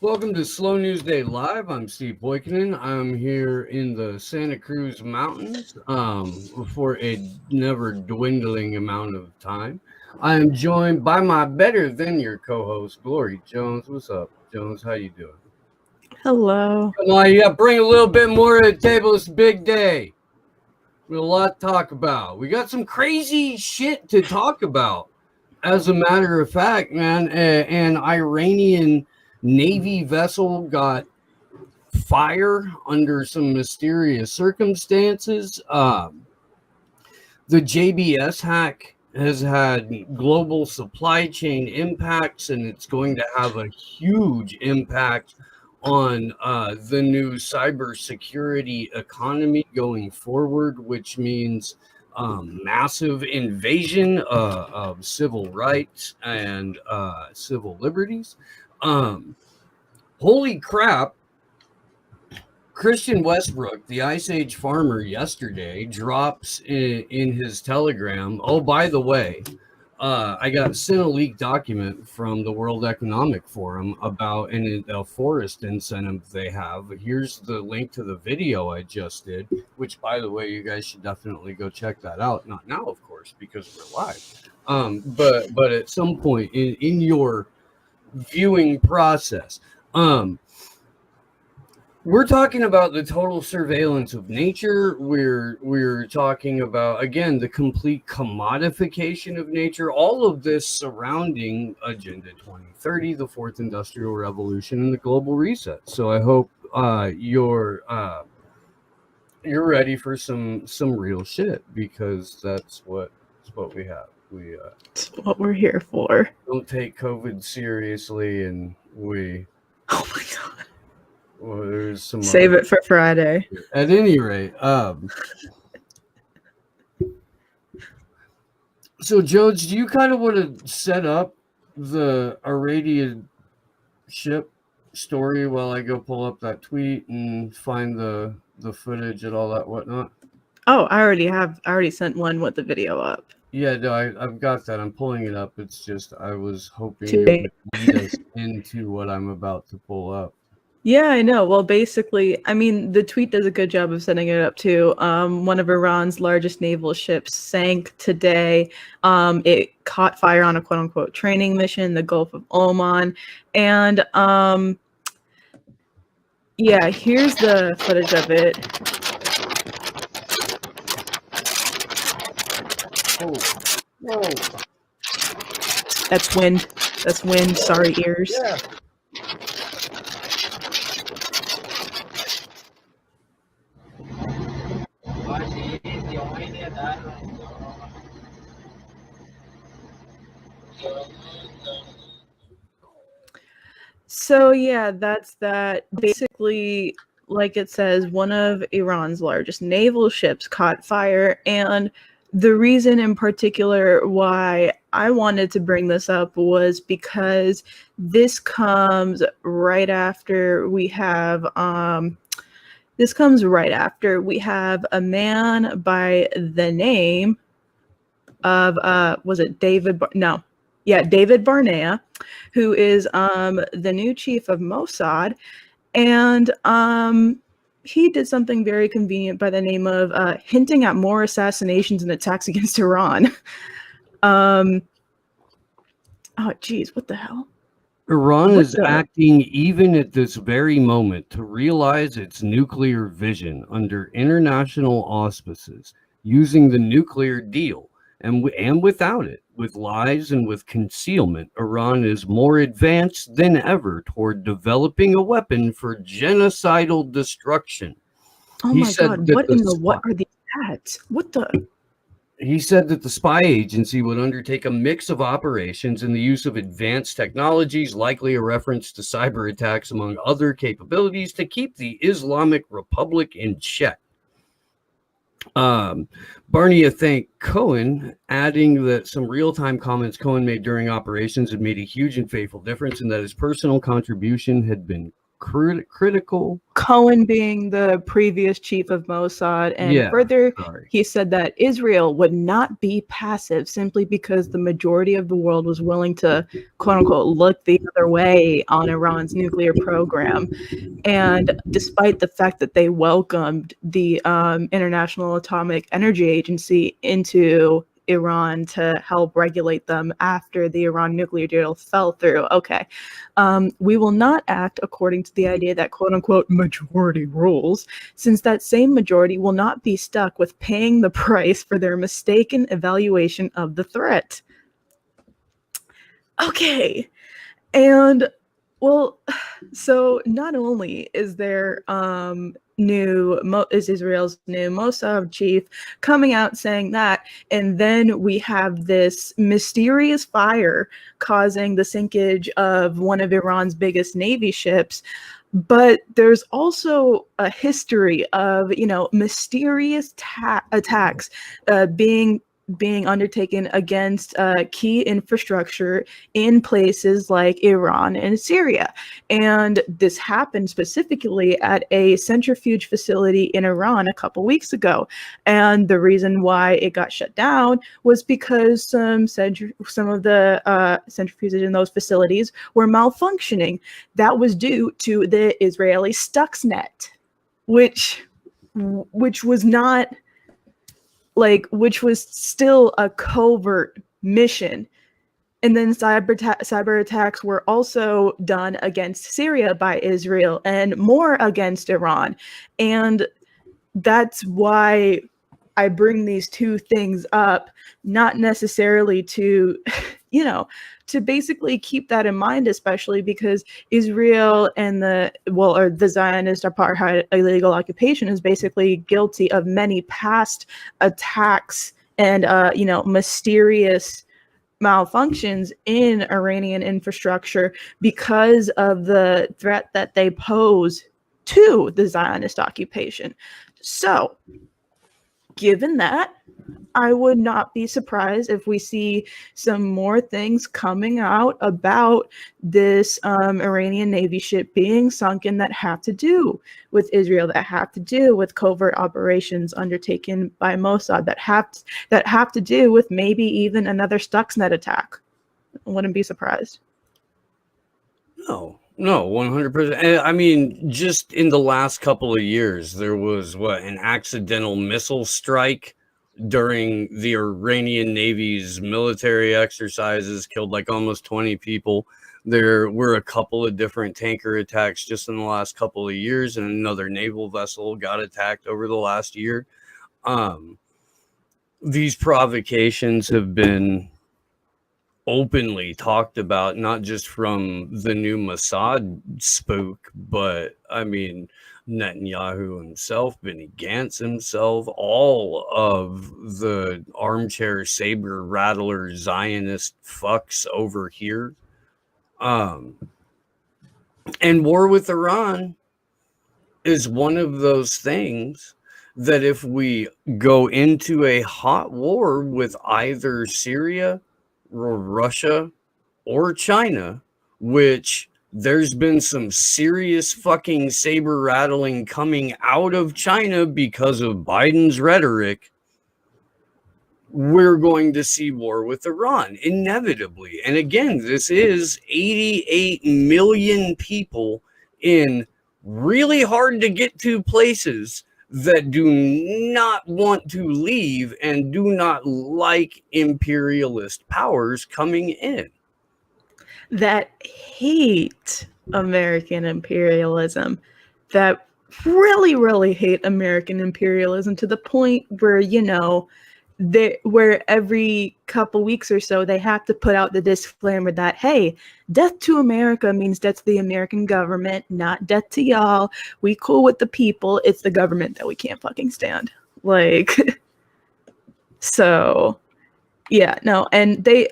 Welcome to Slow News Day Live. I'm Steve Boykinen. I'm here in the Santa Cruz Mountains for a never dwindling amount of time. I am joined by my better than your co-host, Glory Jones. What's up, Jones? How you doing? Hello. Come on, you got to bring a little bit more to the table. It's a big day. We have a lot to talk about. We got some crazy shit to talk about. As a matter of fact, man, an Iranian Navy vessel got fire under some mysterious circumstances. The JBS hack has had global supply chain impacts, and it's going to have a huge impact on the new cybersecurity economy going forward, which means massive invasion of civil rights and civil liberties. Holy crap. Christian Westbrook, the Ice Age farmer, yesterday drops in his telegram. Oh, by the way, I got sent a leaked document from the World Economic Forum about a forest incentive they have. Here's the link to the video I just did, which, by the way, you guys should definitely go check that out. Not now, of course, because we're live. But at some point in your viewing process, we're talking about the total surveillance of nature. We're talking about, again, the complete commodification of nature. All of this surrounding Agenda 2030, the Fourth Industrial Revolution, and the global reset. So I hope you're ready for some real shit, because that's what we have. That's what we're here for. Don't take COVID seriously, and we. Oh my god. Well, there's some Save it for Friday. At any rate, so Jones, do you kind of want to set up the Iranian ship story while I go pull up that tweet and find the footage and all that whatnot? Oh, I already sent one with the video up. Yeah, no, I've got that. I'm pulling it up. It's just I was hoping you would lead us into what I'm about to pull up. Yeah, I know. Well, basically, I mean, the tweet does a good job of setting it up too. One of Iran's largest naval ships sank today. It caught fire on a quote-unquote training mission in the Gulf of Oman. And yeah, here's the footage of it. Oh, whoa. That's wind. That's wind. Sorry, ears. Yeah. So yeah, that's that. Basically, like it says, one of Iran's largest naval ships caught fire, and the reason in particular why I wanted to bring this up was because this comes right after we have a man by the name of was it David? David Barnea, who is the new chief of Mossad, and he did something very convenient by the name of hinting at more assassinations and attacks against Iran. Oh, geez, what the hell? Iran is acting even at this very moment to realize its nuclear vision under international auspices, using the nuclear deal. And without it, with lies and with concealment, Iran is more advanced than ever toward developing a weapon for genocidal destruction. Oh my God, what are these ads? What the? He said that the spy agency would undertake a mix of operations in the use of advanced technologies, likely a reference to cyber attacks, among other capabilities, to keep the Islamic Republic in check. Barnea thanked Cohen, adding that some real-time comments Cohen made during operations had made a huge and fateful difference, and that his personal contribution had been critical. Cohen being the previous chief of Mossad, and Yeah, further, sorry. he said that Israel would not be passive simply because the majority of the world was willing to, quote unquote, look the other way on Iran's nuclear program. And despite the fact that they welcomed the International Atomic Energy Agency into Iran to help regulate them after the Iran nuclear deal fell through. Okay. We will not act according to the idea that quote unquote majority rules, since that same majority will not be stuck with paying the price for their mistaken evaluation of the threat. Okay. And well, so not only is there is Israel's new Mossad chief coming out saying that, and then we have this mysterious fire causing the sinkage of one of Iran's biggest Navy ships. But there's also a history of, mysterious attacks being undertaken against key infrastructure in places like Iran and Syria. And this happened specifically at a centrifuge facility in Iran a couple weeks ago. And the reason why it got shut down was because some of the centrifuges in those facilities were malfunctioning. That was due to the Israeli Stuxnet, which was not which was still a covert mission. And then cyber attacks were also done against Syria by Israel and more against Iran. And that's why I bring these two things up, not necessarily to, to basically keep that in mind, especially because Israel and the Zionist apartheid illegal occupation is basically guilty of many past attacks and, mysterious malfunctions in Iranian infrastructure because of the threat that they pose to the Zionist occupation. So, given that, I would not be surprised if we see some more things coming out about this Iranian Navy ship being sunken that have to do with Israel, that have to do with covert operations undertaken by Mossad, that have to do with maybe even another Stuxnet attack. I wouldn't be surprised. No, 100%. I mean, just in the last couple of years, there was an accidental missile strike during the Iranian Navy's military exercises, killed like almost 20 people. There were a couple of different tanker attacks just in the last couple of years, and another naval vessel got attacked over the last year. These provocations have been openly talked about, not just from the new Mossad spook, but I mean, Netanyahu himself, Benny Gantz himself, all of the armchair saber rattler Zionist fucks over here. And war with Iran is one of those things that if we go into a hot war with either Syria or Russia or China, which there's been some serious fucking saber rattling coming out of China because of Biden's rhetoric, we're going to see war with Iran inevitably. And again, this is 88 million people in really hard to get to places that do not want to leave and do not like imperialist powers coming in. That hate American imperialism, that really, really hate American imperialism to the point where, where every couple weeks or so they have to put out the disclaimer that, hey, death to America means death to the American government, not death to y'all. We cool with the people. It's the government that we can't fucking stand. So yeah, no, and they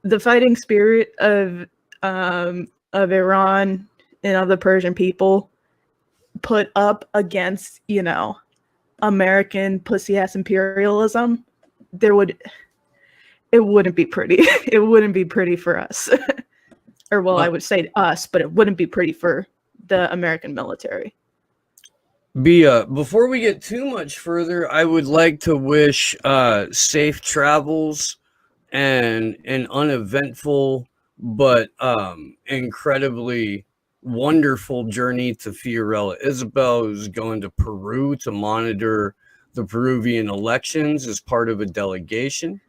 the fighting spirit of Iran and of the Persian people put up against, American pussy ass imperialism, it wouldn't be pretty. It wouldn't be pretty for us. Or I would say us, but it wouldn't be pretty for the American military. Before we get too much further, I would like to wish safe travels and an uneventful but incredibly wonderful journey to Fiorella Isabel, who's going to Peru to monitor the Peruvian elections as part of a delegation.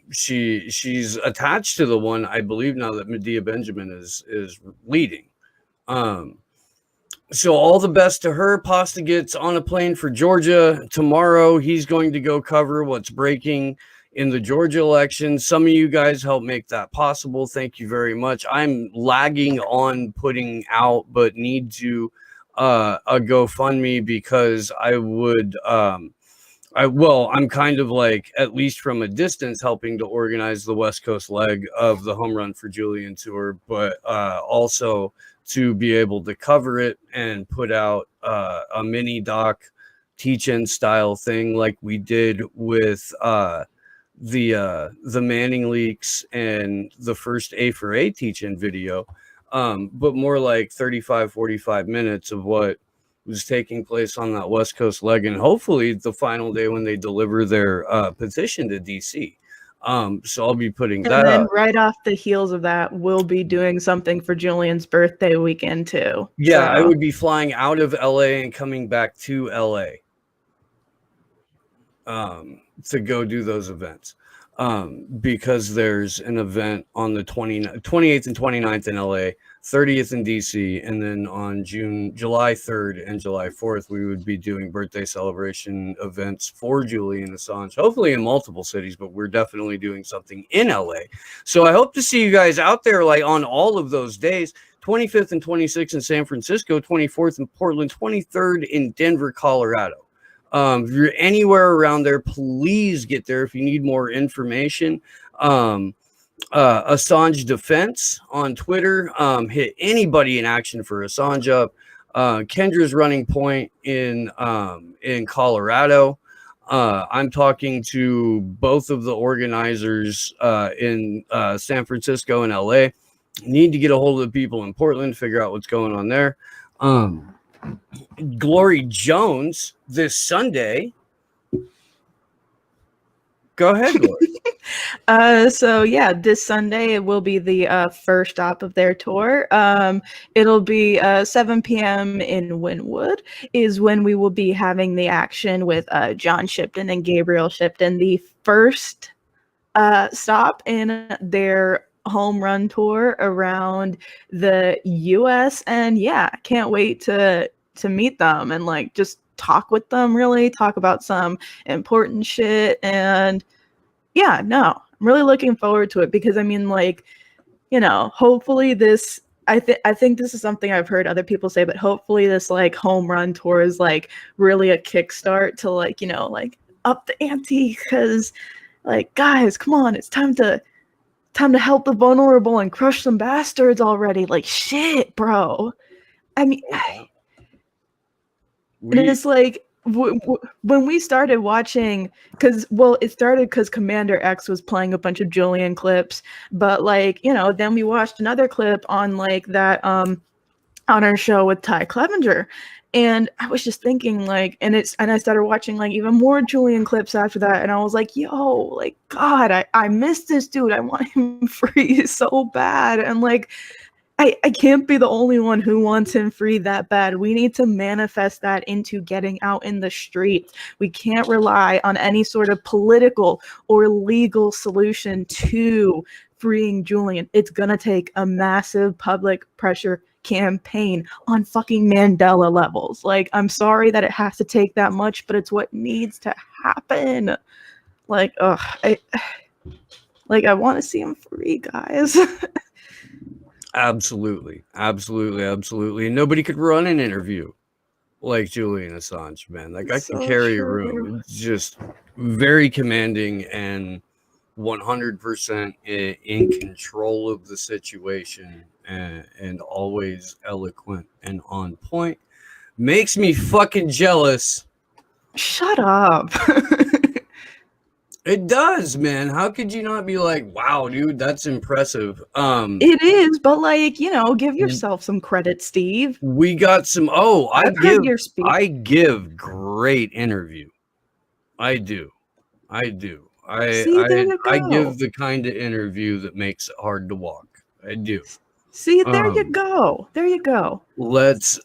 She's attached to the one, I believe now, that Medea Benjamin is leading. So all the best to her. Pasta gets on a plane for Georgia tomorrow. He's going to go cover what's breaking in the Georgia election. Some of you guys helped make that possible. Thank you very much. I'm lagging on putting out, but need to a GoFundMe because I'm kind of like, at least from a distance, helping to organize the West Coast leg of the Home Run for Julian tour, but also to be able to cover it and put out a mini doc teach-in style thing like we did with the Manning leaks and the first A4A teach-in video, but more like 35-45 minutes of what was taking place on that West Coast leg, and hopefully the final day when they deliver their petition to DC. So I'll be putting that And then up. right off the heels of that, we'll be doing something for Julian's birthday weekend too. Yeah, So. I would be flying out of LA and coming back to LA to go do those events. Because there's an event on the 28th and 29th in LA, 30th in DC, and then on July 3rd and July 4th, we would be doing birthday celebration events for Julian Assange, hopefully in multiple cities, but we're definitely doing something in LA. So I hope to see you guys out there, like on all of those days. 25th and 26th in San Francisco, 24th in Portland, 23rd in Denver, Colorado. If you're anywhere around there, please get there. If you need more information, Assange Defense on Twitter, hit anybody in action for Assange up. Kendra's running point in Colorado. I'm talking to both of the organizers in San Francisco and LA. Need to get a hold of the people in Portland, figure out what's going on there. Glory Jones this Sunday. Go ahead, Glory. So yeah, this Sunday it will be the first stop of their tour. It'll be 7 p.m. in Wynwood is when we will be having the action with John Shipton and Gabriel Shipton, the first stop in their home run tour around the US. And yeah, can't wait to meet them and like just talk with them, really talk about some important shit. And yeah, no, I'm really looking forward to it because I mean, like, you know, hopefully this, I think this is something I've heard other people say, but hopefully this like home run tour is like really a kickstart to like, you know, like up the ante, because like, guys, come on, it's time to help the vulnerable and crush some bastards already. Like, shit, bro. I mean, and it's like, when we started watching, it started because Commander X was playing a bunch of Julian clips, but like, you know, then we watched another clip on like that, on our show with Ty Clevenger. And I was just thinking like, and I started watching like even more Julian clips after that. And I was like, yo, like, God, I miss this dude. I want him free so bad. And like, I can't be the only one who wants him free that bad. We need to manifest that into getting out in the street. We can't rely on any sort of political or legal solution to freeing Julian. It's going to take a massive public pressure campaign on fucking Mandela levels. Like, I'm sorry that it has to take that much, but it's what needs to happen. Like, I want to see him free, guys. Absolutely. And nobody could run an interview like Julian Assange, man. Like, I can carry a room. It's just very commanding and 100% in control of the situation and always eloquent and on point. Makes me fucking jealous. Shut up. It does, man. How could you not be like, wow, dude, that's impressive? It is, but like, you know, give yourself some credit, Steve. We got some. Oh, I've heard your speech. I give great interview. I do. See, there you I go. give the kind of interview that makes it hard to walk. I do. See, there you go. There you go. Let's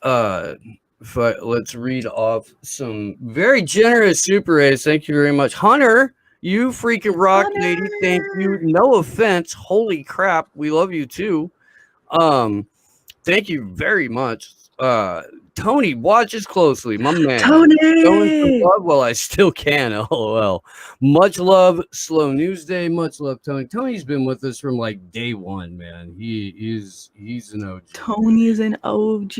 read off some very generous super A's. Thank you very much, Hunter. You freaking rock, Hunter! lady. Thank you. No offense. Holy crap, we love you too. Thank you very much. Tony watches closely, my man. Tony, showing some love while I still can. LOL. Much love, Slow News Day. Much love, Tony. Tony's been with us from like day one, man. He's an OG. Tony's an OG.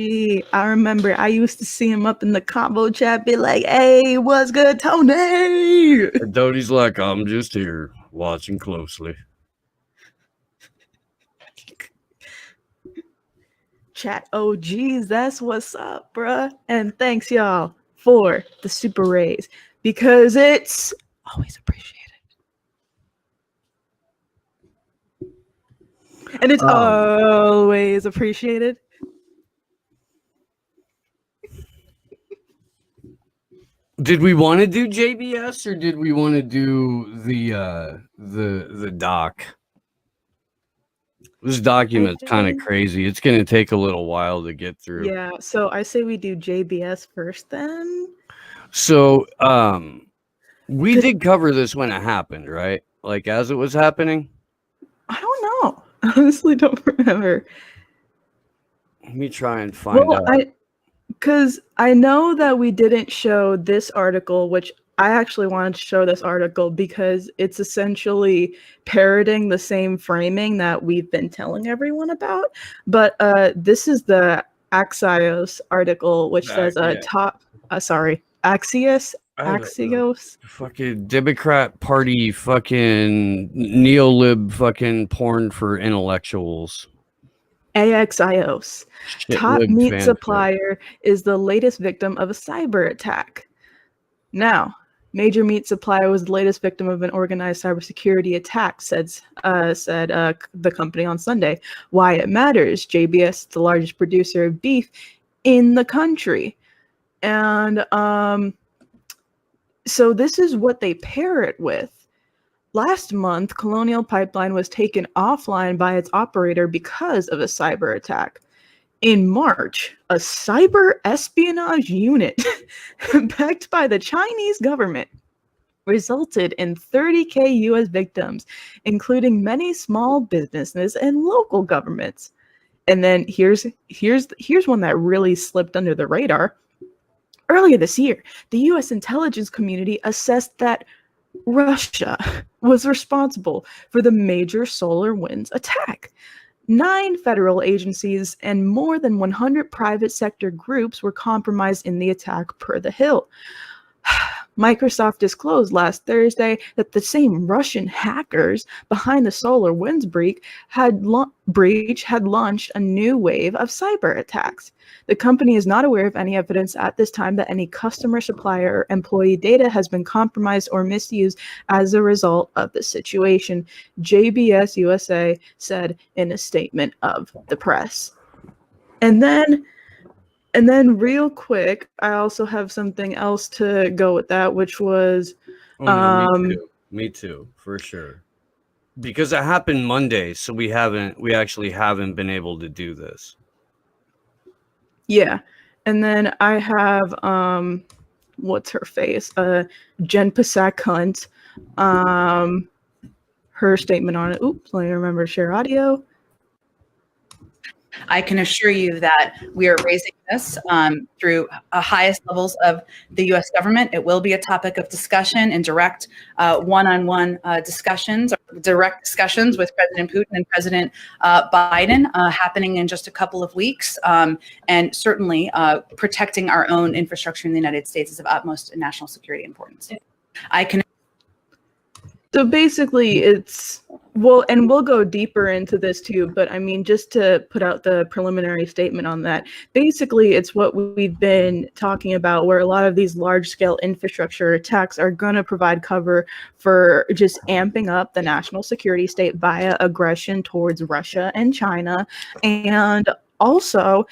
I remember I used to see him up in the combo chat, be like, "Hey, what's good, Tony?" And Tony's like, I'm just here watching closely. Chat OGs, that's what's up, bruh. And thanks, y'all, for the super raise because it's always appreciated. And it's always appreciated. Did we want to do JBS or did we want to do the doc? This document's kind of crazy. It's going to take a little while to get through. Yeah, so I say we do JBS first then. So, we did cover this when it happened, right? Like as it was happening? I don't know. I honestly don't remember. Let me try and find out. Because I know that we didn't show this article, which I actually wanted to show this article because it's essentially parroting the same framing that we've been telling everyone about. But this is the Axios article, which says Axios. Fucking Democrat Party fucking neolib fucking porn for intellectuals. Axios. Top meat supplier is the latest victim of a cyber attack. Now, major meat supplier was the latest victim of an organized cybersecurity attack, said the company on Sunday. Why it matters. JBS, the largest producer of beef in the country. And so this is what they pair it with. Last month, Colonial Pipeline was taken offline by its operator because of a cyber attack. In March, a cyber espionage unit backed by the Chinese government resulted in 30,000 U.S. victims, including many small businesses and local governments. And then here's one that really slipped under the radar. Earlier this year, the U.S. intelligence community assessed that Russia was responsible for the major SolarWinds attack. 9 federal agencies and more than 100 private sector groups were compromised in the attack, per The Hill. Microsoft disclosed last Thursday that the same Russian hackers behind the SolarWinds breach had launched a new wave of cyber attacks. The company is not aware of any evidence at this time that any customer, supplier, or employee data has been compromised or misused as a result of the situation, JBS USA said in a statement of the press. And then real quick, I also have something else to go with that, which was me too, for sure. Because it happened Monday, so we actually haven't been able to do this. Yeah. And then I have what's her face? Jen Pasak Hunt. Her statement on it. Oops, let me remember to share audio. I can assure you that we are raising this through highest levels of the U.S. government. It will be a topic of discussion and direct one-on-one discussions, or direct discussions with President Putin and President Biden happening in just a couple of weeks. And certainly protecting our own infrastructure in the United States is of utmost national security importance. So basically, it's well, and we'll go deeper into this too, but I mean, just to put out the preliminary statement on that, basically, it's what we've been talking about, where a lot of these large scale infrastructure attacks are going to provide cover for just amping up the national security state via aggression towards Russia and China, and also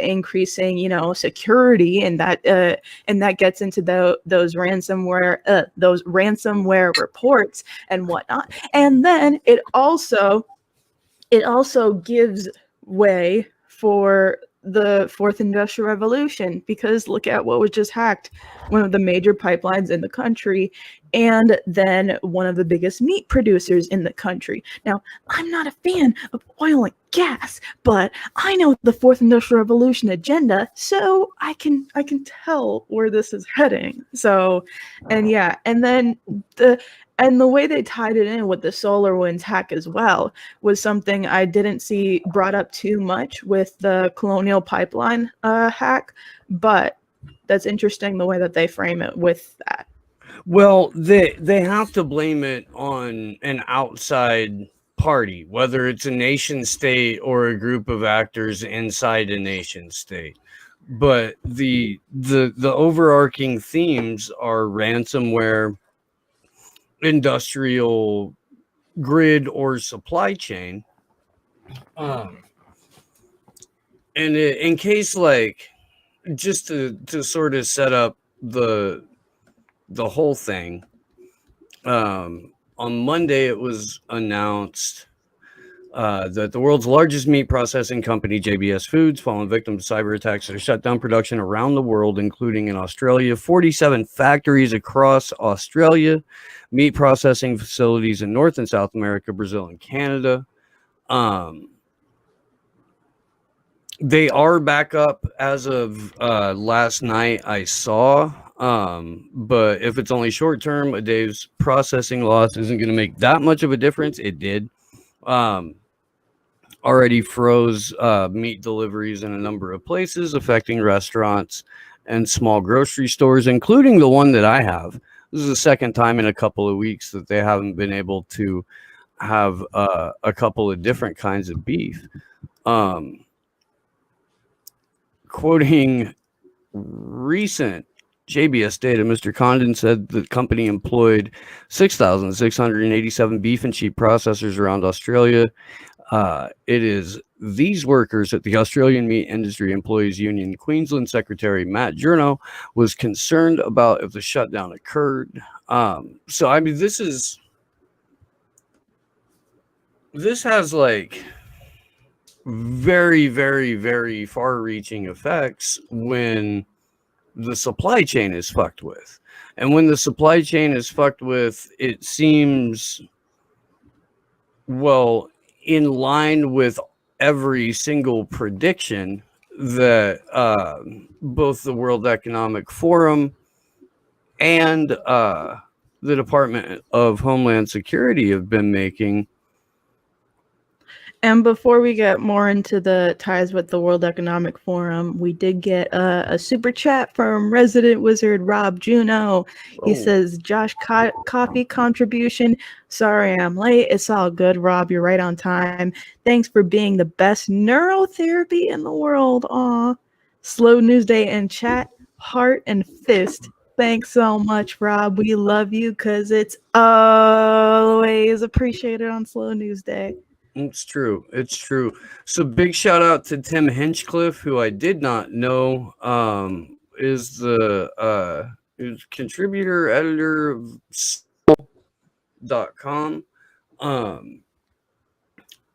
increasing, security, and that gets into those ransomware reports and whatnot. And then it also gives way for the fourth industrial revolution, because look at what was just hacked, one of the major pipelines in the country, and then one of the biggest meat producers in the country. Now, I'm not a fan of oil and gas, but I know the fourth industrial revolution agenda, so I can tell where this is heading. So, and yeah, and then the way they tied it in with the SolarWinds hack as well was something I didn't see brought up too much with the Colonial Pipeline hack, but that's interesting the way that they frame it with that. Well, they have to blame it on an outside party, whether it's a nation state or a group of actors inside a nation state. But the overarching themes are ransomware, industrial grid or supply chain. And in case, like, just to sort of set up the whole thing, on Monday it was announced that the world's largest meat processing company, JBS Foods, fallen victim to cyber attacks that have shut down production around the world, including in Australia. 47 factories across Australia, meat processing facilities in North and South America, Brazil, and Canada. They are back up as of last night, I saw. But if it's only short term, a day's processing loss isn't going to make that much of a difference. It did. Already froze meat deliveries in a number of places, affecting restaurants and small grocery stores, including the one that I have. This is the second time in a couple of weeks that they haven't been able to have a couple of different kinds of beef. Quoting recent JBS data, Mr. Condon said the company employed 6,687 beef and sheep processors around Australia. It is these workers that the Australian Meat Industry Employees Union Queensland Secretary Matt Journo was concerned about if the shutdown occurred. So, I mean, this has like very, very, very far-reaching effects when the supply chain is fucked with. And when the supply chain is fucked with, it seems, well, in line with every single prediction that both the World Economic Forum and the Department of Homeland Security have been making. And before we get more into the ties with the World Economic Forum, we did get a super chat from resident wizard Rob Juno. He says, Josh coffee contribution. Sorry I'm late. It's all good, Rob. You're right on time. Thanks for being the best neurotherapy in the world. Aw. Slow News Day in chat, heart and fist. Thanks so much, Rob. We love you because it's always appreciated on Slow News Day. It's true. It's true. So big shout out to Tim Hinchcliffe, who I did not know is the contributor editor of .com.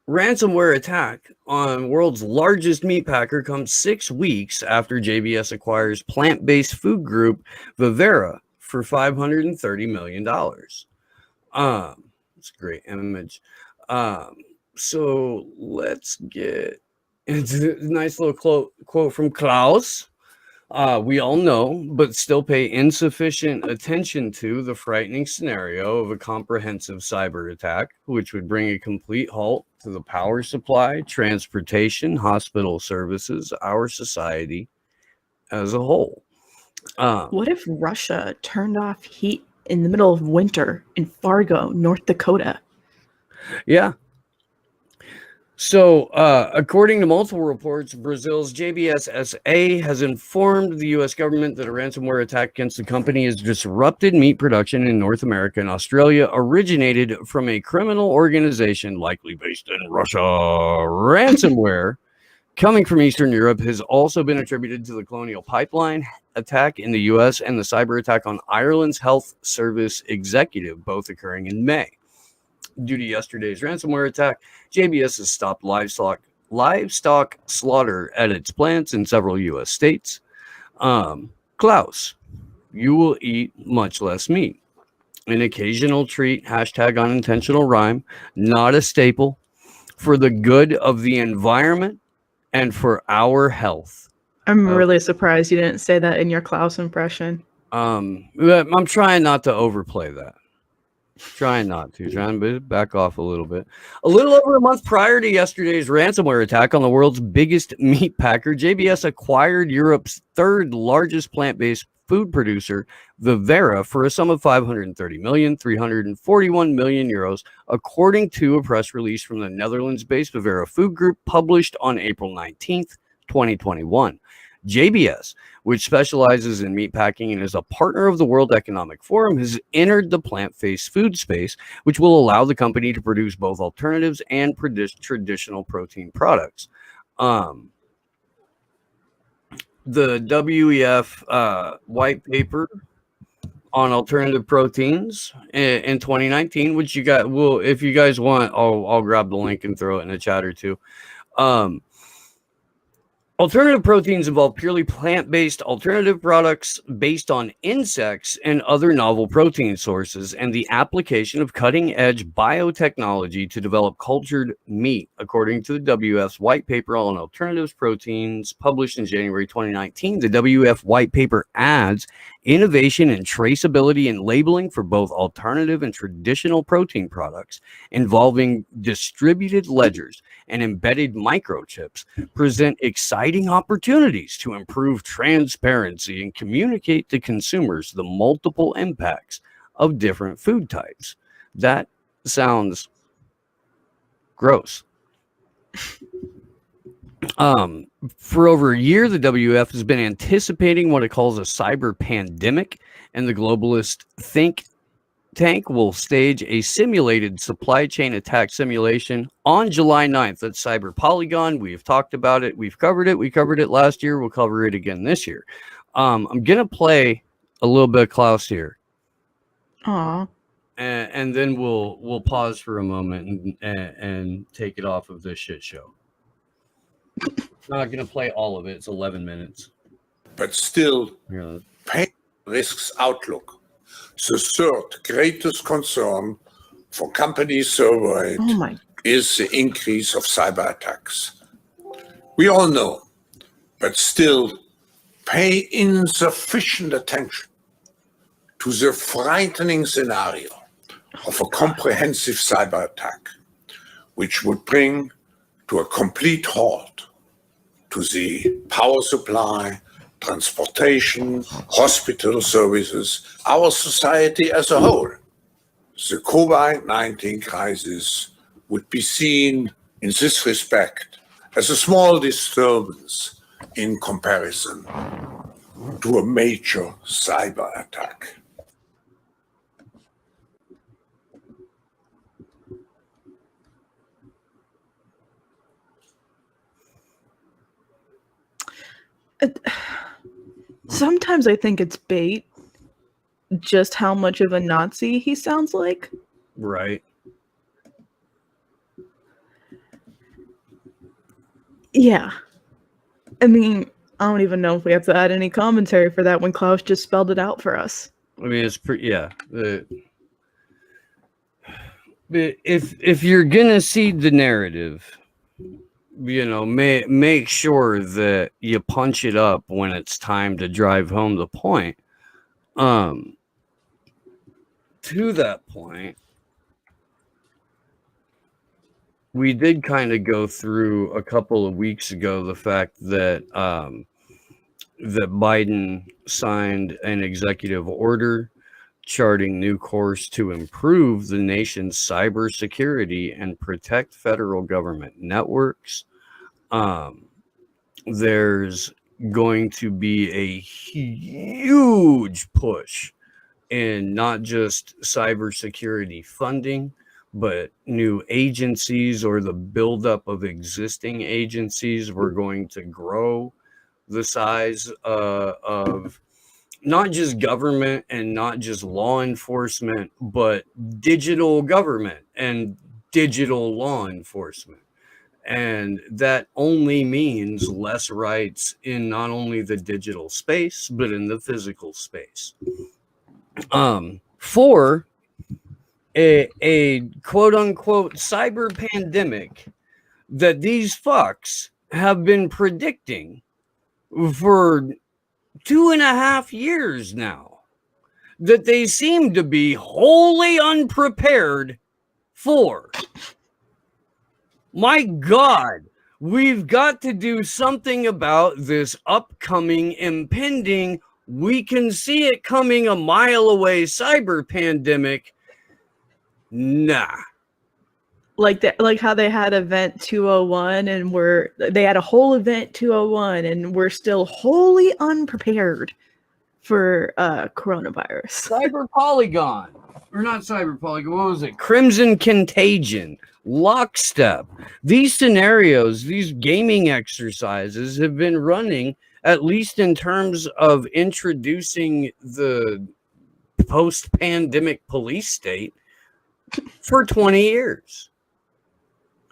Ransomware attack on world's largest meat packer comes 6 weeks after JBS acquires plant-based food group Vivera for $530 million. It's a great image. So let's get into a nice little quote from Klaus. We all know, but still pay insufficient attention to the frightening scenario of a comprehensive cyber attack, which would bring a complete halt to the power supply, transportation, hospital services, our society as a whole. What if Russia turned off heat in the middle of winter in Fargo, North Dakota. Yeah. So, according to multiple reports, Brazil's JBS SA has informed the U.S. government that a ransomware attack against the company has disrupted meat production in North America and Australia, originated from a criminal organization likely based in Russia. Ransomware coming from Eastern Europe has also been attributed to the Colonial Pipeline attack in the U.S. and the cyber attack on Ireland's Health Service executive, both occurring in May. Due to yesterday's ransomware attack, JBS has stopped livestock slaughter at its plants in several U.S. states. Klaus, you will eat much less meat. An occasional treat, hashtag unintentional rhyme, not a staple, for the good of the environment and for our health. I'm really surprised you didn't say that in your Klaus impression. I'm trying not to overplay that. Trying to back off a little bit. A little over a month prior to yesterday's ransomware attack on the world's biggest meat packer, JBS acquired Europe's third largest plant-based food producer, Vivera, for a sum of 341 million euros, according to a press release from the Netherlands-based Vivera Food Group published on April 19th, 2021. JBS, which specializes in meat packing and is a partner of the World Economic Forum, has entered the plant-based food space, which will allow the company to produce both alternatives and traditional protein products. The WEF white paper on alternative proteins in 2019, which you got, well, if you guys want, I'll grab the link and throw it in the chat or two. Alternative proteins involve purely plant-based alternative products based on insects and other novel protein sources, and the application of cutting-edge biotechnology to develop cultured meat, according to the WF's white paper on alternatives proteins published in January 2019. The WF white paper adds innovation and traceability and labeling for both alternative and traditional protein products involving distributed ledgers and embedded microchips present exciting opportunities to improve transparency and communicate to consumers the multiple impacts of different food types. That sounds gross. For over a year, the WF has been anticipating what it calls a cyber pandemic, and the globalist think tank will stage a simulated supply chain attack simulation on July 9th. That's Cyber Polygon. We've talked about it. We've covered it. We covered it last year. We'll cover it again this year. I'm going to play a little bit of Klaus here. Aw. And then we'll pause for a moment and take it off of this shit show. I'm not going to play all of it. It's 11 minutes. But still, pain risks outlook. The third greatest concern for companies surveyed is the increase of cyber attacks. We all know, but still pay insufficient attention to the frightening scenario of a comprehensive cyber attack, which would bring to a complete halt to the power supply, transportation, hospital services, our society as a whole. The COVID-19 crisis would be seen in this respect as a small disturbance in comparison to a major cyber attack. Sometimes I think it's bait, just how much of a Nazi he sounds like. Right. Yeah. I mean, I don't even know if we have to add any commentary for that when Klaus just spelled it out for us. I mean, it's pretty, yeah. But if you're going to see the narrative, you know, make sure that you punch it up when it's time to drive home the point. To that point, we did kind of go through a couple of weeks ago the fact that that Biden signed an executive order charting new course to improve the nation's cybersecurity and protect federal government networks. There's going to be a huge push in not just cybersecurity funding, but new agencies or the buildup of existing agencies. We're going to grow the size of not just government and not just law enforcement, but digital government and digital law enforcement. And that only means less rights in not only the digital space, but in the physical space. For a quote unquote cyber pandemic that these fucks have been predicting for 2.5 years now, that they seem to be wholly unprepared for. My God, we've got to do something about this upcoming, impending, we can see it coming a mile away cyber pandemic. Nah. Like how they had Event 201 and they had a whole Event 201 and we're still wholly unprepared for coronavirus. Cyber Polygon. Or not Cyber Polygon, what was it? Crimson Contagion. Lockstep. These scenarios, these gaming exercises have been running, at least in terms of introducing the post-pandemic police state, for 20 years.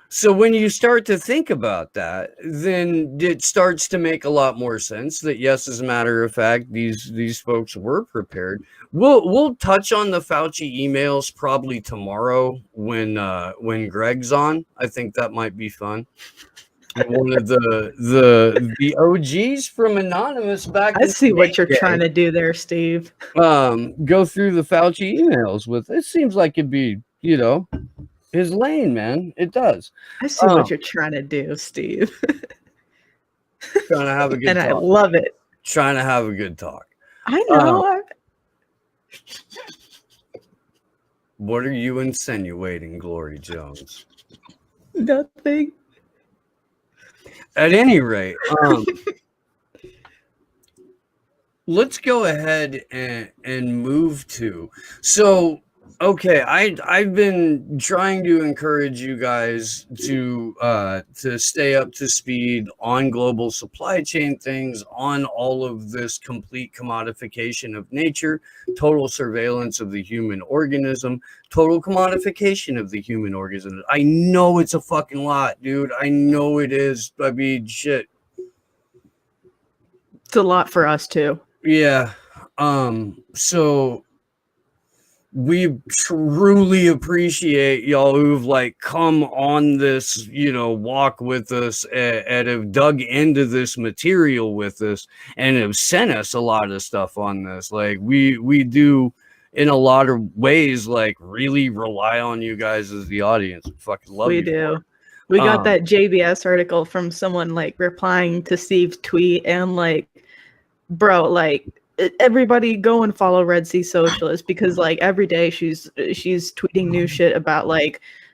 So when you start to think about that, then it starts to make a lot more sense that, yes, as a matter of fact, these folks were prepared. We'll touch on the Fauci emails probably tomorrow when Greg's on. I think that might be fun. One of the OGs from Anonymous back. I see what you're trying to do there, Steve. Go through the Fauci emails with. It seems like it'd be, his lane, man. It does. I see what you're trying to do, Steve. Trying to have a good and talk. I love it. Trying to have a good talk. I know. What are you insinuating, Glory Jones? Nothing. At any rate, let's go ahead and move to. So, okay, I've been trying to encourage you guys to stay up to speed on global supply chain things, on all of this complete commodification of nature, total surveillance of the human organism, total commodification of the human organism. I know it's a fucking lot, dude. I know it is. I mean, shit. It's a lot for us too. Yeah. So we truly appreciate y'all who've come on this, walk with us and have dug into this material with us and have sent us a lot of stuff on this. We do in a lot of ways, really rely on you guys as the audience. We fucking love you. We do. We got that JBS article from someone replying to Steve's tweet and bro, everybody go and follow Red Sea Socialist because every day she's tweeting new shit about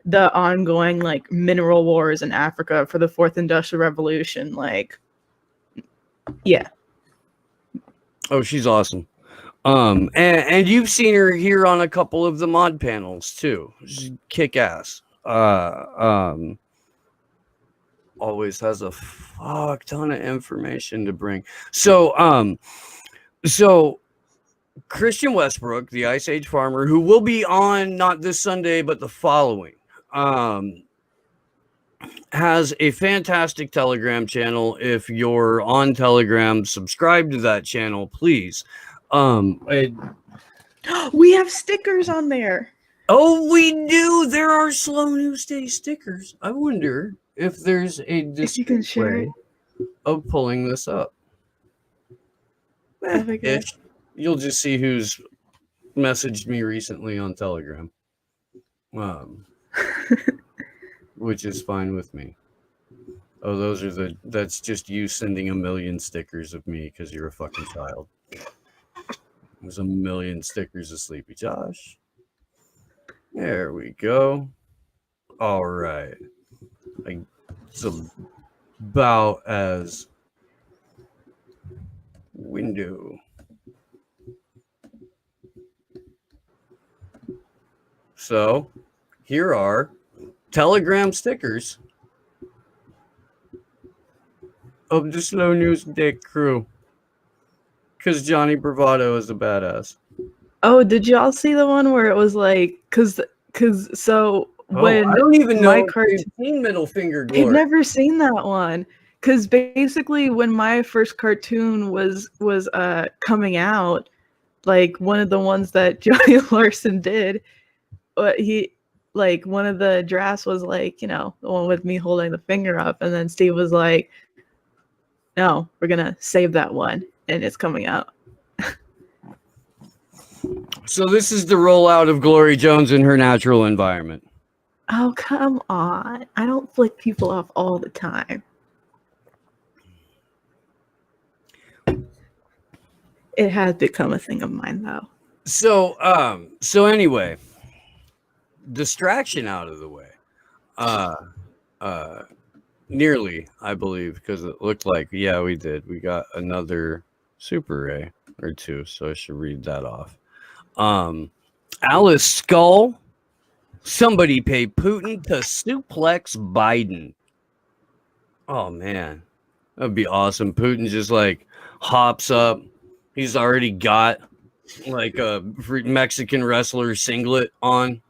the ongoing mineral wars in Africa for the fourth industrial revolution. Yeah. Oh, she's awesome. And you've seen her here on a couple of the mod panels too. She's kick ass. Always has a fuck ton of information to bring. So Christian Westbrook, the Ice Age farmer, who will be on not this Sunday, but the following, has a fantastic Telegram channel. If you're on Telegram, subscribe to that channel, please. We have stickers on there. Oh, we do. There are Slow News Day stickers. I wonder if there's a distinct way of pulling this up. You'll just see who's messaged me recently on Telegram, which is fine with me. Oh, that's just you sending 1 million stickers of me because you're a fucking child. There's a million stickers of Sleepy Josh. There we go. All right. It's about as window. So here are Telegram stickers of the Slow News Dick crew. Because Johnny Bravado is a badass. Oh, did y'all see the one where it was like, because when I don't even know my if you've seen Middle Finger Glory. I've never seen that one. Because basically, when my first cartoon was coming out, like one of the ones that Johnny Larson did, one of the drafts was like, you know, the one with me holding the finger up, and then Steve was like, "No, we're gonna save that one, and it's coming out." So this is the rollout of Glory Jones in her natural environment. Oh, come on. I don't flick people off all the time. It has become a thing of mine, though. So anyway, distraction out of the way. Nearly, I believe, because it looked like, yeah, we did. We got another Super Ray or two, so I should read that off. Alice Skull. Somebody pay Putin to suplex Biden. Oh man, that'd be awesome. Putin just like hops up. He's already got like a Mexican wrestler singlet on,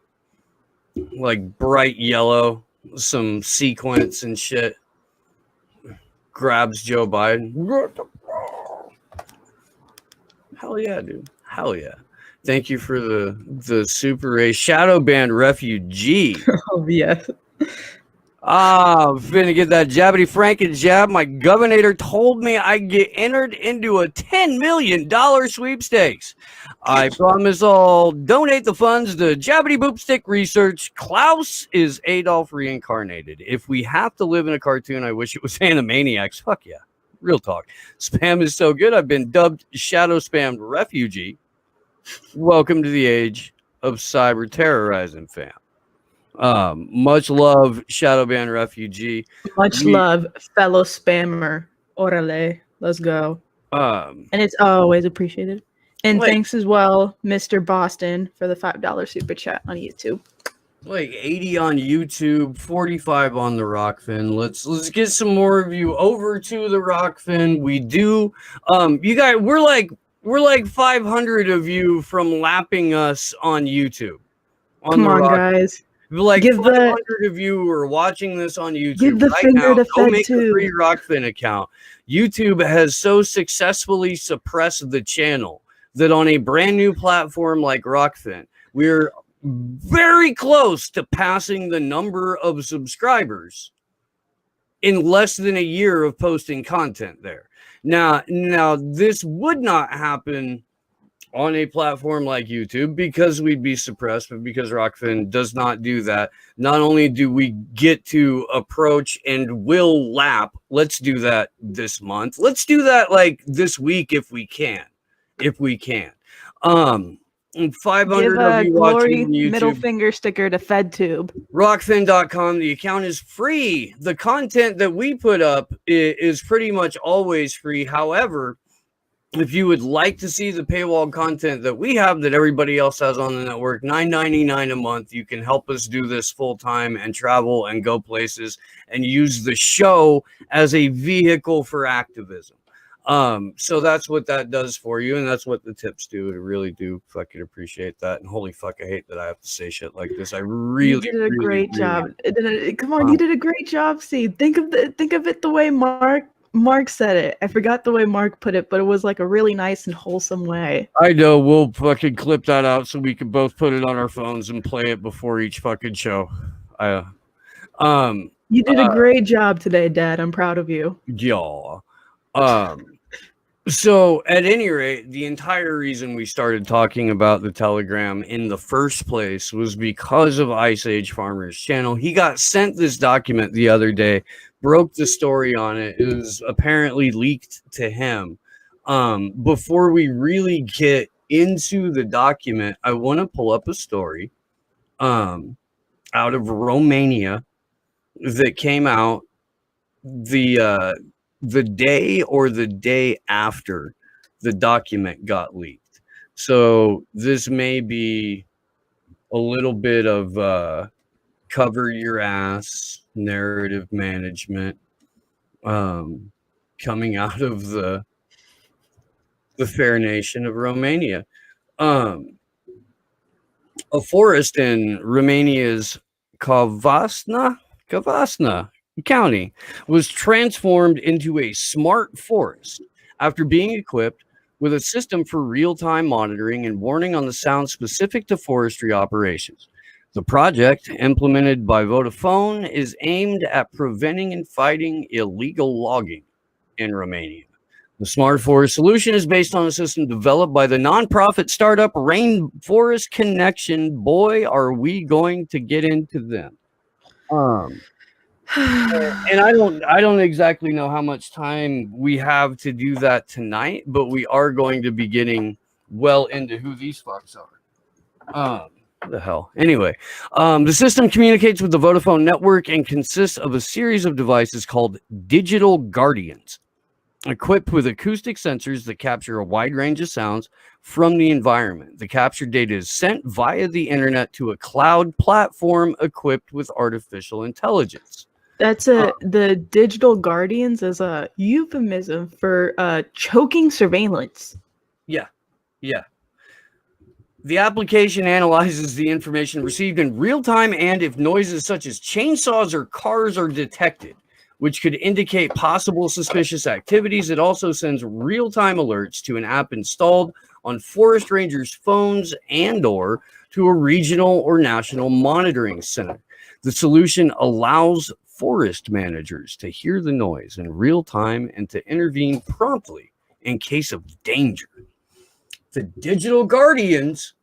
like bright yellow, some sequins and shit. Grabs Joe Biden. Hell yeah, dude. Hell yeah. Thank you for the Super A Shadow Band Refugee. Oh, yes. I'm finna get that jabbity franken jab. My governor told me I get entered into a $10 million sweepstakes. I promise I'll donate the funds to Jabbity Boopstick Research. Klaus is Adolf reincarnated. If we have to live in a cartoon, I wish it was Animaniacs. Fuck yeah. Real talk. Spam is so good, I've been dubbed Shadow Spammed Refugee. Welcome to the age of cyber terrorizing, fam. Much love, Shadowban Refugee. Much love, fellow spammer. Orale, let's go. And it's always appreciated. And thanks as well, Mr. Boston, for the $5 super chat on YouTube. Like 80 on YouTube, 45 on the Rockfin. Let's get some more of you over to the Rockfin. We do. You guys, we're like 500 of you from lapping us on YouTube. Come on, guys. Like 500 of you who are watching this on YouTube give the right finger now. to Go Fed make too. a free Rockfin account. YouTube has so successfully suppressed the channel that on a brand new platform like Rockfin, we're very close to passing the number of subscribers in less than a year of posting content there. Now this would not happen on a platform like YouTube because we'd be suppressed, but because Rockfin does not do that. Not only do we get to approach and will lap, let's do that this month. Let's do that like this week if we can. 500 of you watching on YouTube. Middle finger sticker to FedTube. Rockfin.com. The account is free. The content that we put up is pretty much always free. However, if you would like to see the paywall content that we have that everybody else has on the network, $9.99 a month, you can help us do this full time and travel and go places and use the show as a vehicle for activism. So that's what that does for you, and that's what the tips do. I really do fucking appreciate that. And holy fuck, I hate that I have to say shit like this. I really You did a great job. Come on, you did a great job, Steve. Think of it the way Mark said it. I forgot the way Mark put it, but it was like a really nice and wholesome way. I know. We'll fucking clip that out so we can both put it on our phones and play it before each fucking show. You did a great job today, Dad. I'm proud of you. Y'all. So at any rate, the entire reason we started talking about the Telegram in the first place was because of Ice Age Farmer's channel. He got sent this document the other day, broke the story on it. It was apparently leaked to him. Before we really get into the document, I want to pull up a story out of Romania that came out the day or the day after the document got leaked. So this may be a little bit of cover your ass narrative management coming out of the fair nation of Romania. A forest in Romania's Cavasna County was transformed into a smart forest after being equipped with a system for real-time monitoring and warning on the sounds specific to forestry operations. The project, implemented by Vodafone, is aimed at preventing and fighting illegal logging in Romania. The Smart Forest solution is based on a system developed by the nonprofit startup Rainforest Connection. Boy, are we going to get into them. And I don't exactly know how much time we have to do that tonight, but we are going to be getting well into who these fucks are. What the hell? Anyway, the system communicates with the Vodafone network and consists of a series of devices called digital guardians, equipped with acoustic sensors that capture a wide range of sounds from the environment. The captured data is sent via the internet to a cloud platform equipped with artificial intelligence. That's the digital guardians is a euphemism for choking surveillance. Yeah. The application analyzes the information received in real time, and if noises such as chainsaws or cars are detected, which could indicate possible suspicious activities, it also sends real-time alerts to an app installed on forest rangers' phones and/or to a regional or national monitoring center. The solution allows forest managers to hear the noise in real time and to intervene promptly in case of danger. The digital guardians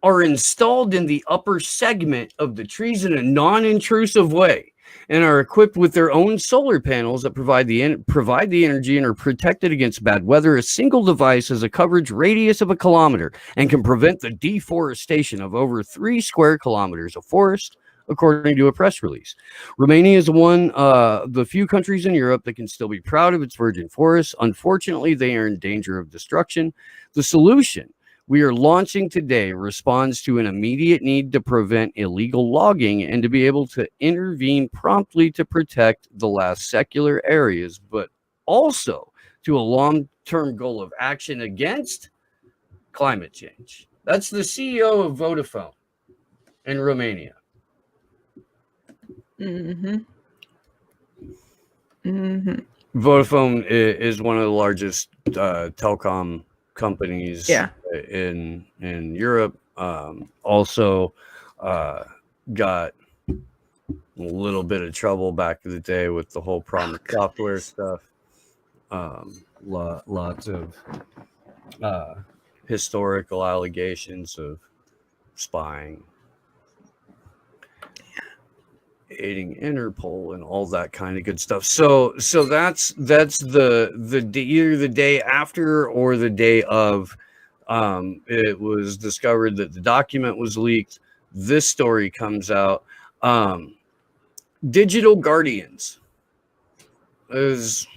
are installed in the upper segment of the trees in a non-intrusive way and are equipped with their own solar panels that provide the energy and are protected against bad weather. A single device has a coverage radius of 1 kilometer and can prevent the deforestation of over 3 square kilometers of forest, according to a press release. Romania is one of the few countries in Europe that can still be proud of its virgin forests. Unfortunately, they are in danger of destruction. The solution we are launching today responds to an immediate need to prevent illegal logging and to be able to intervene promptly to protect the last secular areas, but also to a long-term goal of action against climate change. That's the CEO of Vodafone in Romania. Vodafone is one of the largest telecom companies in Europe. Also got a little bit of trouble back in the day with the whole Promise software stuff. Lots of historical allegations of spying, aiding Interpol and all that kind of good stuff. So that's the either the day after or the day of it was discovered that the document was leaked. This story comes out. Digital guardians. Does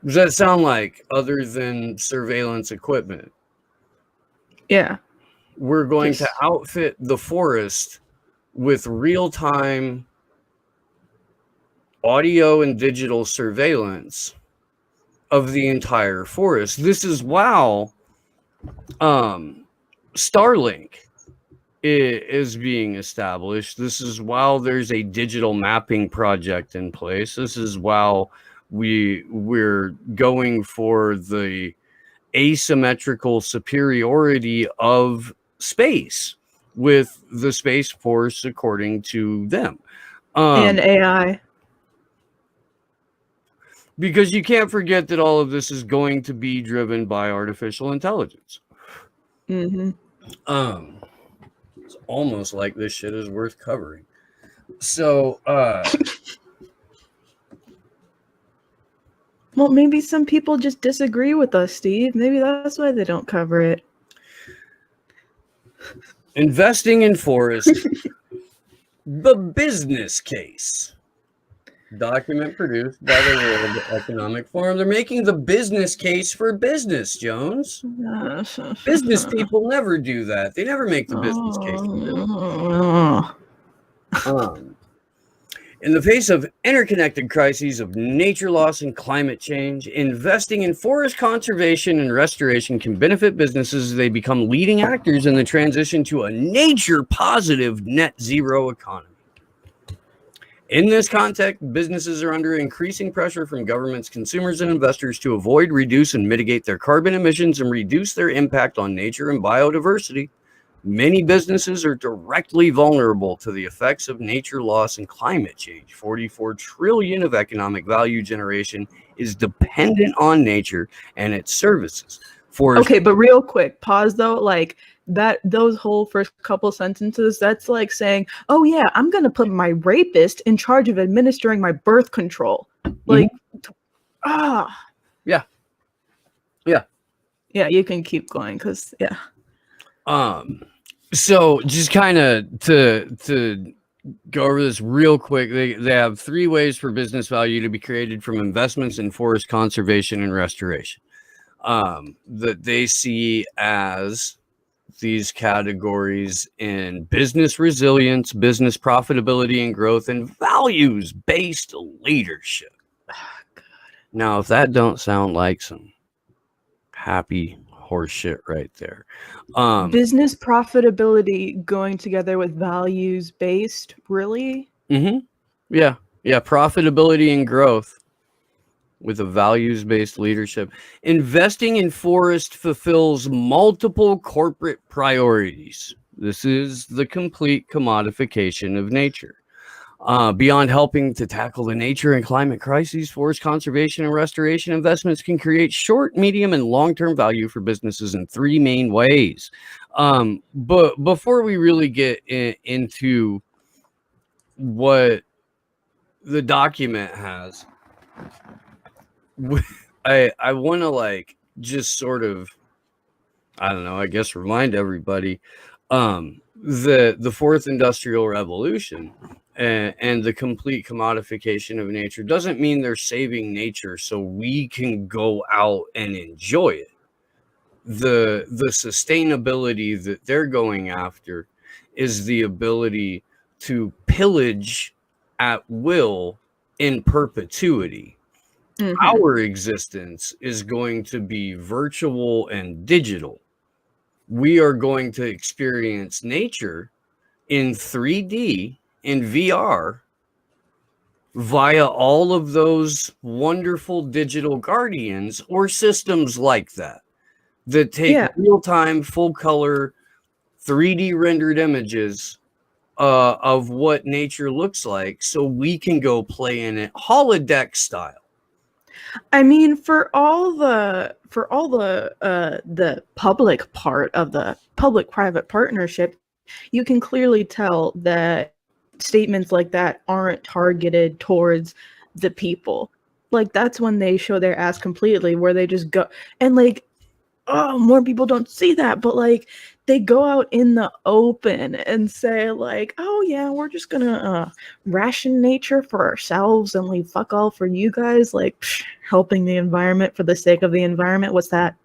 that sound like other than surveillance equipment? Yeah. We're going to outfit the forest with real-time audio and digital surveillance of the entire forest. This is while Starlink is being established. This is while there's a digital mapping project in place. This is while we're going for the asymmetrical superiority of space with the Space Force, according to them. And AI. Because you can't forget that all of this is going to be driven by artificial intelligence. It's almost like this shit is worth covering. So Well, maybe some people just disagree with us, Steve. Maybe that's why they don't cover it. Investing in forest, the business case. Document produced by the World Economic Forum. They're making the business case for business, Jones. Business people never do that. They never make the business case for business. In the face of interconnected crises of nature loss and climate change, investing in forest conservation and restoration can benefit businesses as they become leading actors in the transition to a nature-positive net zero economy. In this context, businesses are under increasing pressure from governments, consumers, and investors to avoid, reduce, and mitigate their carbon emissions and reduce their impact on nature and biodiversity. Many businesses are directly vulnerable to the effects of nature loss and climate change. 44 trillion of economic value generation is dependent on nature and its services. Okay, but real quick, pause though. Like that, those whole first couple sentences, that's like saying, "Oh yeah, I'm gonna put my rapist in charge of administering my birth control." Like, yeah. You can keep going because So just kind of to go over this real quick, they have 3 ways for business value to be created from investments in forest conservation and restoration, that they see as these categories in business resilience, business profitability and growth, and values-based leadership. Now, if that don't sound like some happy horse shit right there. Business profitability going together with values based, really? Yeah, profitability and growth with a values-based leadership. Investing in forest fulfills multiple corporate priorities. This is the complete commodification of nature. Beyond helping to tackle the nature and climate crises, forest conservation and restoration investments can create short, medium, and long-term value for businesses in 3 main ways. But before we really get into what the document has, I want to just sort of, I don't know, I guess remind everybody, the 4th Industrial Revolution and the complete commodification of nature doesn't mean they're saving nature so we can go out and enjoy it. The sustainability that they're going after is the ability to pillage at will in perpetuity. Our existence is going to be virtual and digital. We are going to experience nature in 3D, in VR, via all of those wonderful digital guardians or systems like that take real-time, full-color, 3D rendered images of what nature looks like, so we can go play in it holodeck style. I mean, for all the public part of the public-private partnership, you can clearly tell that statements like that aren't targeted towards the people. Like, that's when they show their ass completely, where they just go and more people don't see that, but they go out in the open and say oh yeah, we're just gonna ration nature for ourselves and leave fuck all for you guys, helping the environment for the sake of the environment. What's that?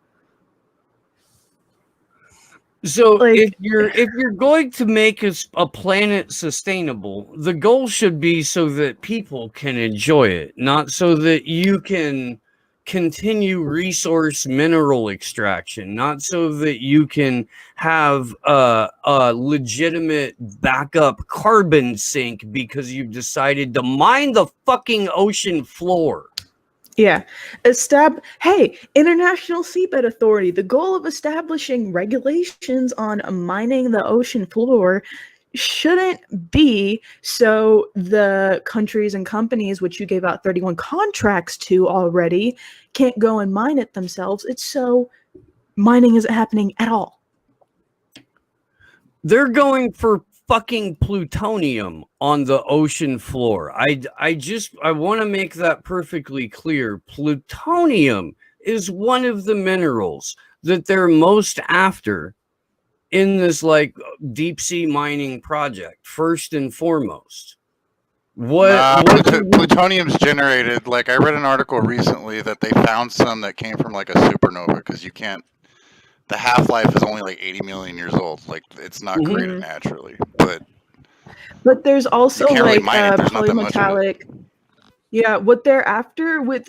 So if you're going to make a planet sustainable, the goal should be so that people can enjoy it, not so that you can continue resource mineral extraction, not so that you can have a legitimate backup carbon sink because you've decided to mine the fucking ocean floor. Yeah. Hey, International Seabed Authority, the goal of establishing regulations on mining the ocean floor shouldn't be so the countries and companies which you gave out 31 contracts to already can't go and mine it themselves. It's so mining isn't happening at all. They're going for fucking plutonium on the ocean floor. I want to make that perfectly clear. Plutonium is one of the minerals that they're most after in this like deep sea mining project, first and foremost. Plutonium's generated, like I read an article recently that they found some that came from like a supernova, because you can't, the half-life is only like 80 million years old. Like it's not created naturally, but there's also really like polymetallic. Yeah, what they're after with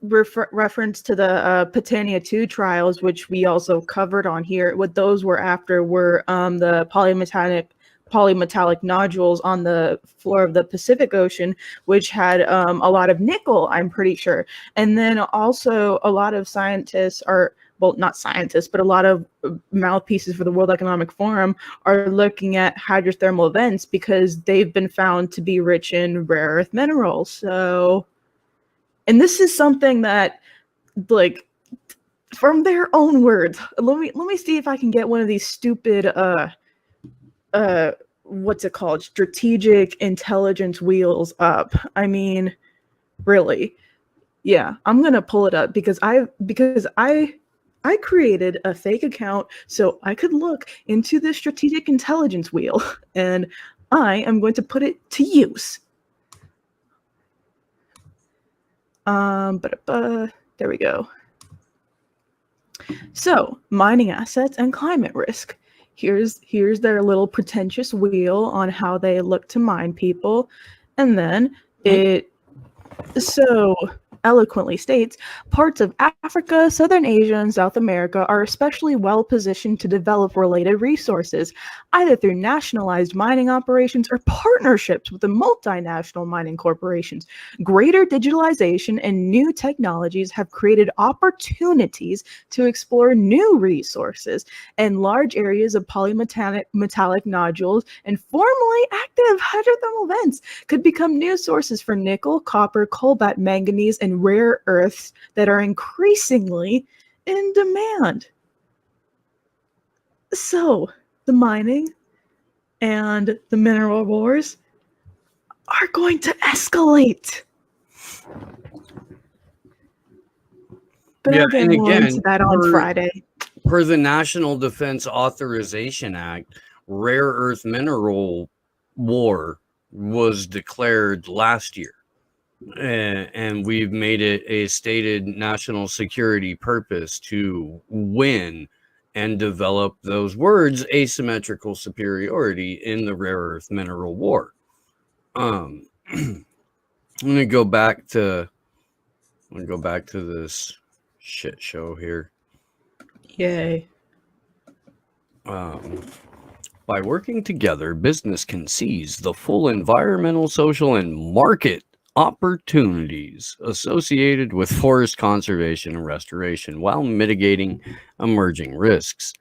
reference to the Patania 2 trials, which we also covered on here, what those were after were the polymetallic nodules on the floor of the Pacific Ocean, which had a lot of nickel, I'm pretty sure. And then also a lot of scientists are, well, not scientists, but a lot of mouthpieces for the World Economic Forum are looking at hydrothermal vents because they've been found to be rich in rare earth minerals. So, and this is something that, like, from their own words, let me see if I can get one of these stupid what's it called, strategic intelligence wheels up. I mean, really. Yeah, I'm gonna pull it up because I created a fake account so I could look into the strategic intelligence wheel, and I am going to put it to use. There we go. So, mining assets and climate risk. Here's their little pretentious wheel on how they look to mine people, and then it so eloquently states, parts of Africa, Southern Asia, and South America are especially well positioned to develop related resources, either through nationalized mining operations or partnerships with the multinational mining corporations. Greater digitalization and new technologies have created opportunities to explore new resources, and large areas of polymetallic nodules and formerly active hydrothermal vents could become new sources for nickel, copper, cobalt, manganese, and rare earths that are increasingly in demand. So, the mining and the mineral wars are going to escalate. But I'll get more into that on Friday. Per the National Defense Authorization Act, rare earth mineral war was declared last year. And we've made it a stated national security purpose to win and develop those words, asymmetrical superiority in the rare earth mineral war. I'm gonna go back to this shit show here. Yay. By working together, business can seize the full environmental, social, and market opportunities associated with forest conservation and restoration while mitigating emerging risks.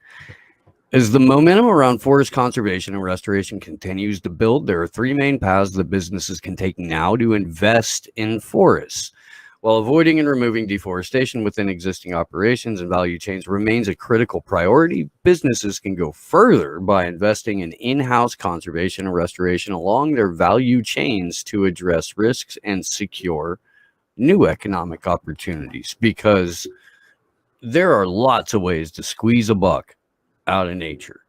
As the momentum around forest conservation and restoration continues to build, there are three main paths that businesses can take now to invest in forests. While avoiding and removing deforestation within existing operations and value chains remains a critical priority, businesses can go further by investing in in-house conservation and restoration along their value chains to address risks and secure new economic opportunities, because there are lots of ways to squeeze a buck out of nature.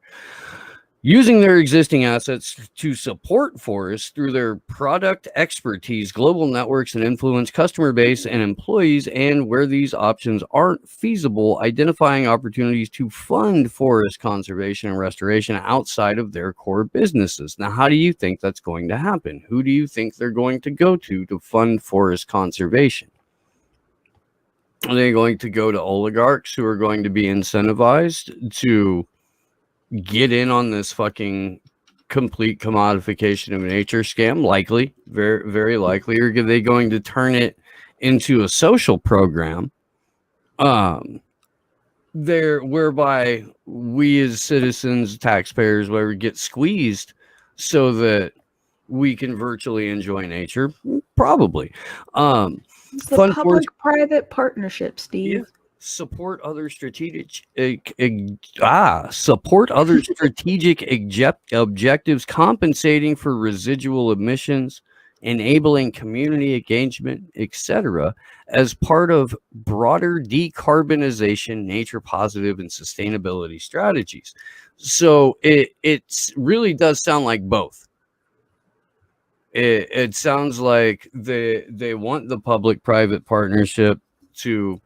Using their existing assets to support forests through their product expertise, global networks, and influence, customer base, and employees, and where these options aren't feasible, identifying opportunities to fund forest conservation and restoration outside of their core businesses. Now, how do you think that's going to happen? Who do you think they're going to go to fund forest conservation? Are they going to go to oligarchs who are going to be incentivized to get in on this fucking complete commodification of nature scam? Likely, very, very likely. Or are they going to turn it into a social program whereby we as citizens, taxpayers, whatever, get squeezed so that we can virtually enjoy nature? Probably. It's a public-private partnership, Steve. Yeah. support other strategic objectives, compensating for residual emissions, enabling community engagement, etc., as part of broader decarbonization, nature positive, and sustainability strategies. So it really does sound like both. It sounds like they want the public-private partnership to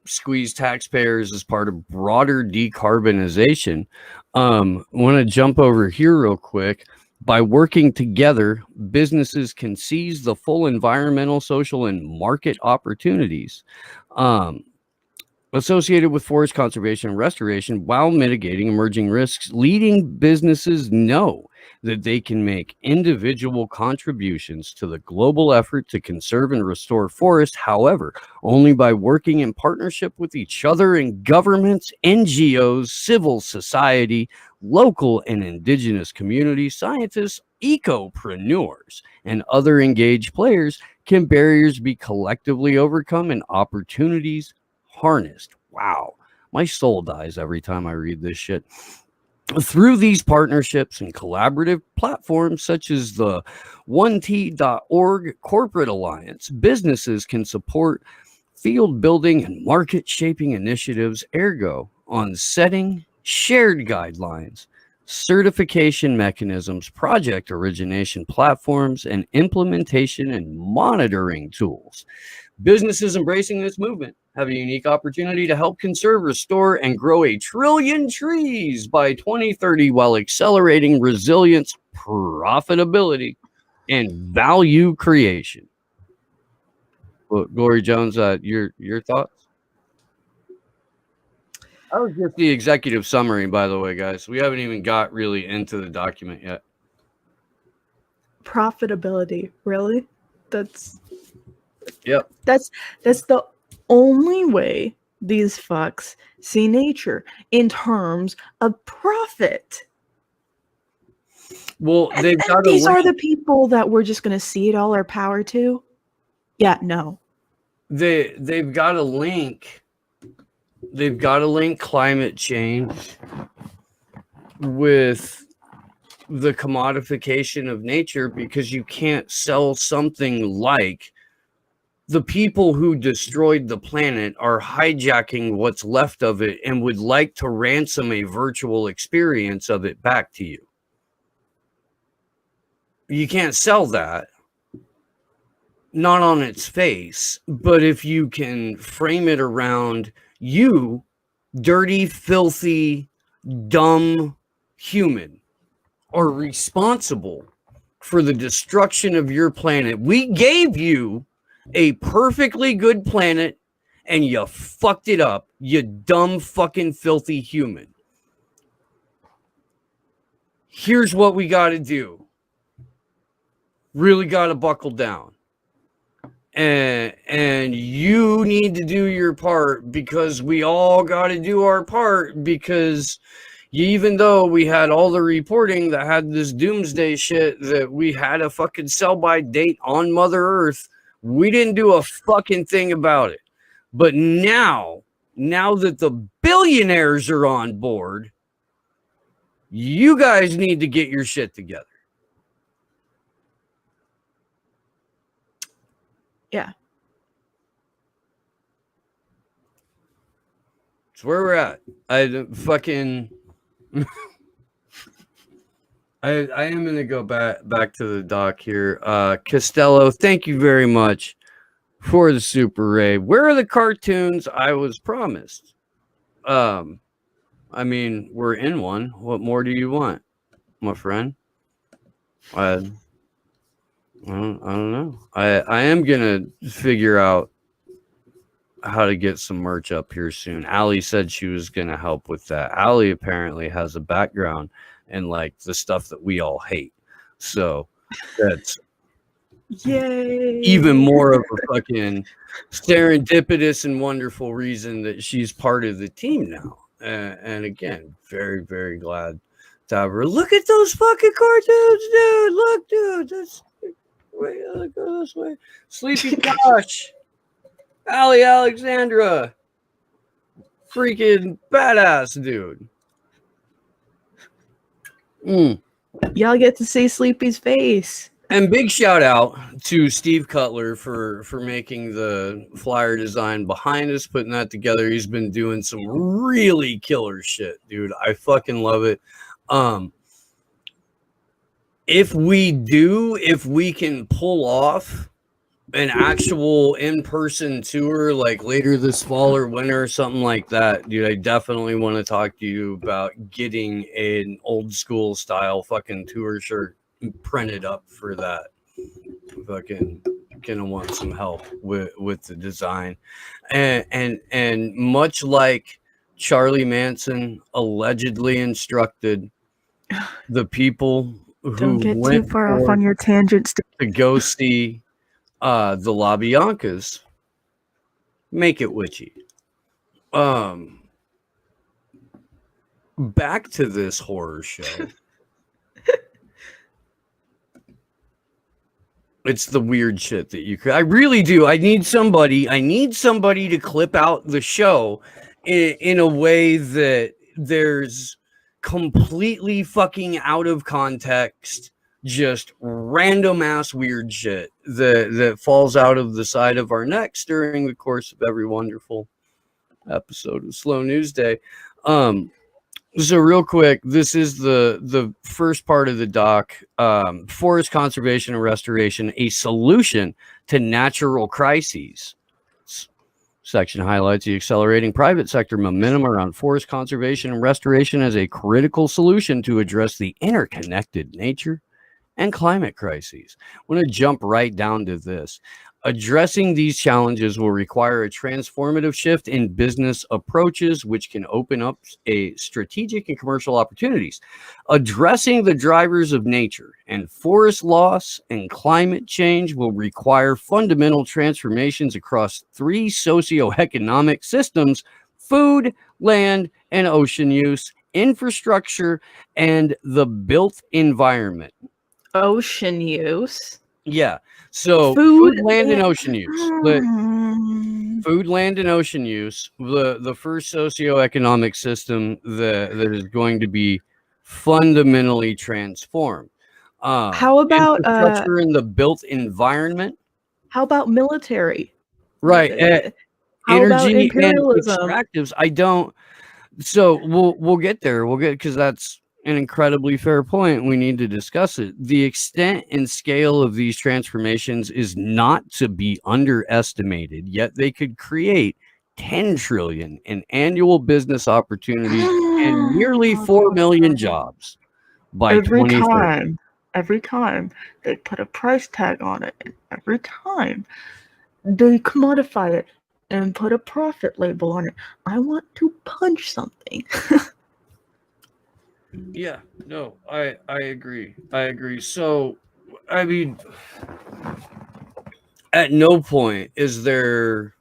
squeeze taxpayers as part of broader decarbonization. I want to jump over here real quick. By working together, businesses can seize the full environmental, social, and market opportunities associated with forest conservation and restoration while mitigating emerging risks. Leading businesses know that they can make individual contributions to the global effort to conserve and restore forests. However, only by working in partnership with each other and governments, NGOs, civil society, local and indigenous communities, scientists, ecopreneurs, and other engaged players can barriers be collectively overcome and opportunities harnessed. Wow, my soul dies every time I read this shit. Through these partnerships and collaborative platforms such as the 1T.org Corporate Alliance, businesses can support field building and market shaping initiatives, ergo on setting shared guidelines, certification mechanisms, project origination platforms, and implementation and monitoring tools. Businesses embracing this movement have a unique opportunity to help conserve, restore, and grow 1 trillion trees by 2030 while accelerating resilience, profitability, and value creation. Well, Glory Jones, your thoughts? That was just the executive summary, by the way, guys. We haven't even got really into the document yet. Profitability, really? That's the only way these fucks see nature, in terms of profit. Well, they've got these are the people that we're just going to cede all our power to. Yeah, no. They've got to link. They've got to link climate change with the commodification of nature, because you can't sell something like the people who destroyed the planet are hijacking what's left of it and would like to ransom a virtual experience of it back to you. You can't sell that. Not on its face. But if you can frame it around you, dirty, filthy, dumb human, are responsible for the destruction of your planet. We gave you a perfectly good planet and you fucked it up, you dumb fucking filthy human. Here's what we got to do. Really got to buckle down. And you need to do your part, because we all got to do our part, because even though we had all the reporting that had this doomsday shit that we had a fucking sell-by date on Mother Earth, we didn't do a fucking thing about it. But now that the billionaires are on board, you guys need to get your shit together. Yeah. It's where we're at. I fucking I am gonna go back to the doc here. Costello, thank you very much for the super raid. Where are the cartoons I was promised? I mean, we're in one. What more do you want, my friend? I don't know. I am gonna figure out how to get some merch up here soon. Allie said she was gonna help with that. Allie apparently has a background in like the stuff that we all hate, so that's yay, even more of a fucking serendipitous and wonderful reason that she's part of the team now. And again, very, very glad to have her. Look at those fucking cartoons, dude. Look, dude. That's wait, go this way. Sleepy Josh. Ali Alexandra. Freaking badass dude. Y'all get to see Sleepy's face. And big shout out to Steve Cutler for making the flyer design behind us, putting that together. He's been doing some really killer shit, dude. I fucking love it. If we can pull off an actual in-person tour like later this fall or winter or something like that, dude, I definitely want to talk to you about getting an old school style fucking tour shirt printed up for that. Fucking gonna want some help with the design, and much like Charlie Manson allegedly instructed the people who Don't get went too far off on your tangents. to go see the La Biancas, make it witchy. Back to this horror show. It's the weird shit that you could. I really do. I need somebody to clip out the show in a way that there's completely fucking out of context, just random ass weird shit that falls out of the side of our necks during the course of every wonderful episode of Slow News Day. So real quick, this is the first part of the doc, Forest Conservation and Restoration, a solution to natural crises. Section highlights the accelerating private sector momentum around forest conservation and restoration as a critical solution to address the interconnected nature and climate crises. I want to jump right down to this. Addressing these challenges will require a transformative shift in business approaches, which can open up a strategic and commercial opportunities. Addressing the drivers of nature and forest loss and climate change will require fundamental transformations across three socioeconomic systems: food, land, and ocean use, infrastructure, and the built environment. Ocean use. Yeah. So food, land, and ocean use. Food, land, and ocean use. The first socioeconomic system that is going to be fundamentally transformed. How about infrastructure in the built environment? How about military? Right. How about Energy and imperialism? extractives. I don't. So we'll get there. We'll get, because that's an incredibly fair point. We need to discuss it. The extent and scale of these transformations is not to be underestimated, yet they could create 10 trillion in annual business opportunities and nearly 4 million jobs by 2030. Every time they put a price tag on it, and every time they commodify it and put a profit label on it, I want to punch something. Yeah, no, I agree. So, I mean, at no point is there,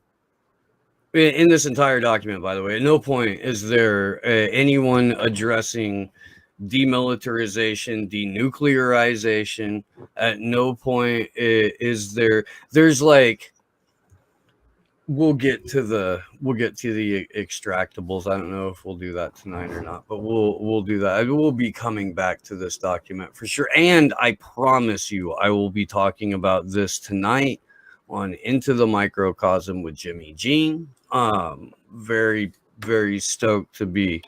in this entire document, by the way, at no point is there anyone addressing demilitarization, denuclearization. At no point is there's like, we'll get to the extractables. I don't know if we'll do that tonight or not, but we'll do that. We'll be coming back to this document for sure. And I promise you, I will be talking about this tonight on Into the Microcosm with Jimmy Jean. Very, very stoked to be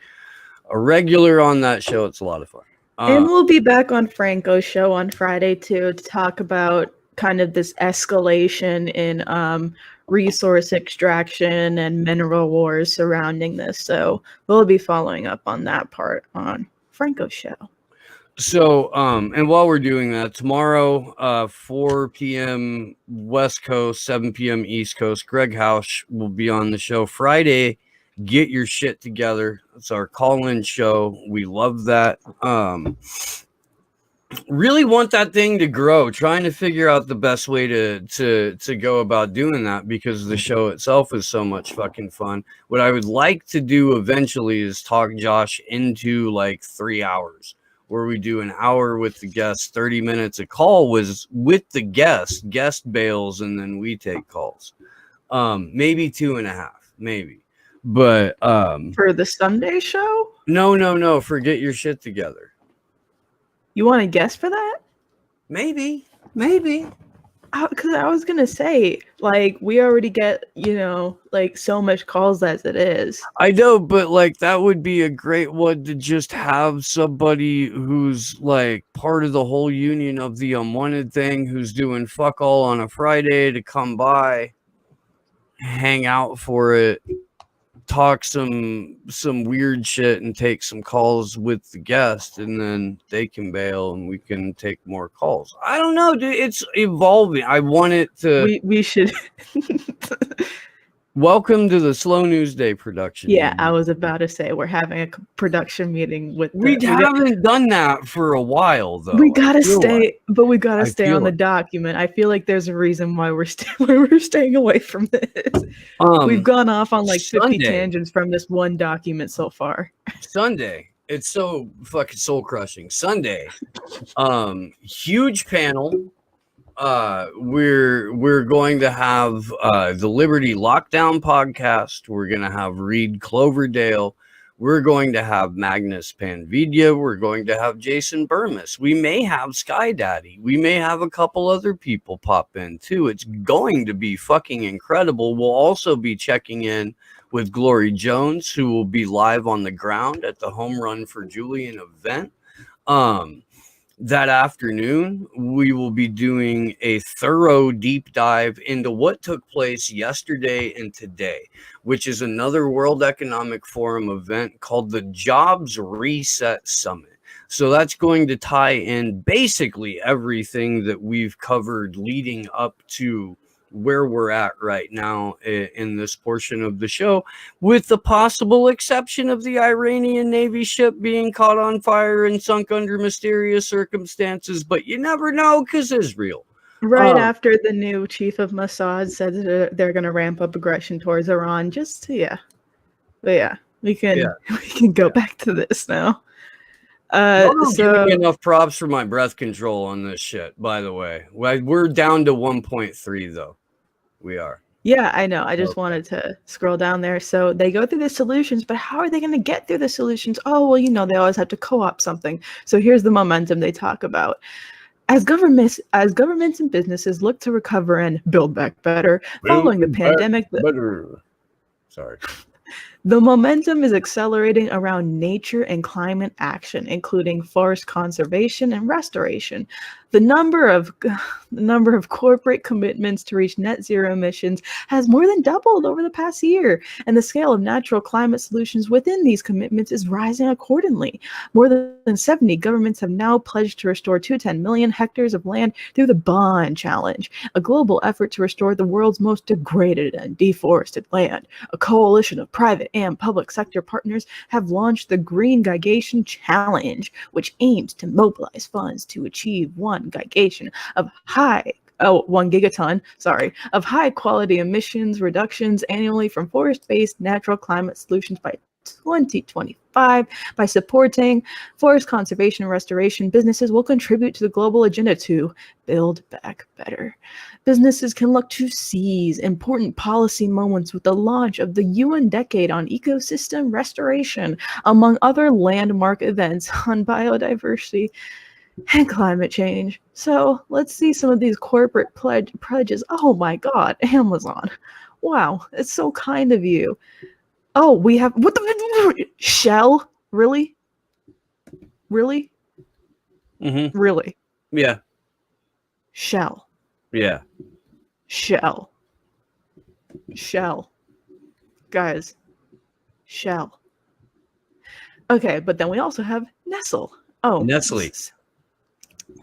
a regular on that show. It's a lot of fun. And we'll be back on Franco's show on Friday too, to talk about kind of this escalation in resource extraction and mineral wars surrounding this. So we'll be following up on that part on Franco's show. So, and while we're doing that, tomorrow, 4 p.m. West Coast, 7 p.m. East Coast, Greg House will be on the show. Friday, get your shit together. It's our call-in show. We love that. Really want that thing to grow, trying to figure out the best way to go about doing that, because the show itself is so much fucking fun. What I would like to do eventually is talk Josh into like 3 hours, where we do an hour with the guest, 30 minutes. A call was with the guest bails, and then we take calls. Maybe 2.5, maybe. But For the Sunday show? No. Forget your shit together. You want to guess for that? Maybe. Because I was gonna say, like, we already get, like, so much calls as it is. I know, but like that would be a great one to just have somebody who's like part of the whole union of the unwanted thing, who's doing fuck all on a Friday, to come by, hang out for it, talk some weird shit, and take some calls with the guest, and then they can bail and we can take more calls. I don't know, dude. It's evolving. I want it to. We should. Welcome to the Slow News Day production. Yeah, I was about to say we're having a production meeting with. We haven't done that for a while, though. We gotta stay, but we gotta stay on the like document. I feel like there's a reason why we're staying away from this. We've gone off on like 50 tangents from this one document so far. Sunday, it's so fucking soul crushing. Sunday, huge panel. We're going to have the Liberty Lockdown podcast. We're going to have Reed Cloverdale. We're going to have Magnus Panvidia. We're going to have Jason Burmis. We may have Sky Daddy. We may have a couple other people pop in too. It's going to be fucking incredible. We'll also be checking in with Glory Jones, who will be live on the ground at the Home Run for Julian event. That afternoon, we will be doing a thorough deep dive into what took place yesterday and today, which is another World Economic Forum event called the Jobs Reset Summit. So that's going to tie in basically everything that we've covered leading up to where we're at right now in this portion of the show, with the possible exception of the Iranian Navy ship being caught on fire and sunk under mysterious circumstances. But you never know, because Israel. Right after the new chief of Mossad said that they're going to ramp up aggression towards Iran, we can go back to this now. So giving enough props for my breath control on this shit, by the way. We're down to 1.3 though. We are. Yeah, I know. I just wanted to scroll down there. So they go through the solutions, but how are they going to get through the solutions? Oh, well, they always have to co-op something. So here's the momentum they talk about. As governments and businesses look to recover and build back better following the pandemic. Sorry. The momentum is accelerating around nature and climate action, including forest conservation and restoration. The number of corporate commitments to reach net zero emissions has more than doubled over the past year, and the scale of natural climate solutions within these commitments is rising accordingly. More than 70 governments have now pledged to restore 210 million hectares of land through the Bond Challenge, a global effort to restore the world's most degraded and deforested land. A coalition of private and public sector partners have launched the Green Gigation Challenge, which aims to mobilize funds to achieve 1 gigaton of 1 gigaton, of high quality emissions reductions annually from forest-based natural climate solutions by 2025. By supporting forest conservation and restoration, businesses will contribute to the global agenda to build back better. Businesses can look to seize important policy moments with the launch of the UN Decade on Ecosystem Restoration, among other landmark events on biodiversity and climate change. So let's see some of these corporate pledges. Oh my God, Amazon. Wow, it's so kind of you. Oh, we have Shell? Really? Really? Mm-hmm. Really? Yeah. Shell. Yeah. Shell. Guys. Shell. Okay, but then we also have Nestle. Oh, Nestle.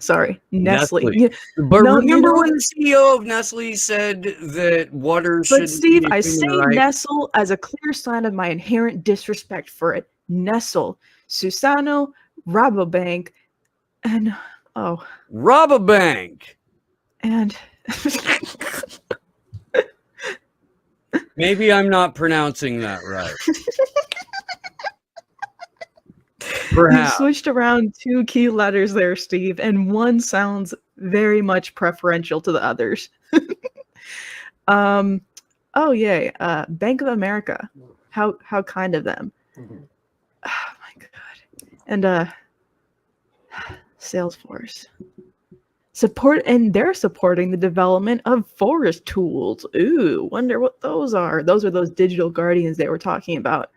Sorry, Nestle. Yeah. But remember when the CEO of Nestle said that water should. But Steve, I say Nestle as a clear sign of my inherent disrespect for it. Nestle, Susano, Rabobank, and Rabobank. And maybe I'm not pronouncing that right. Perhaps. You switched around 2 key letters there, Steve, and one sounds very much preferential to the others. Oh yay! Bank of America. How kind of them. Mhm. Oh my god. And Salesforce. They're supporting the development of forest tools. Ooh, wonder what those are. Those are those digital guardians they were talking about.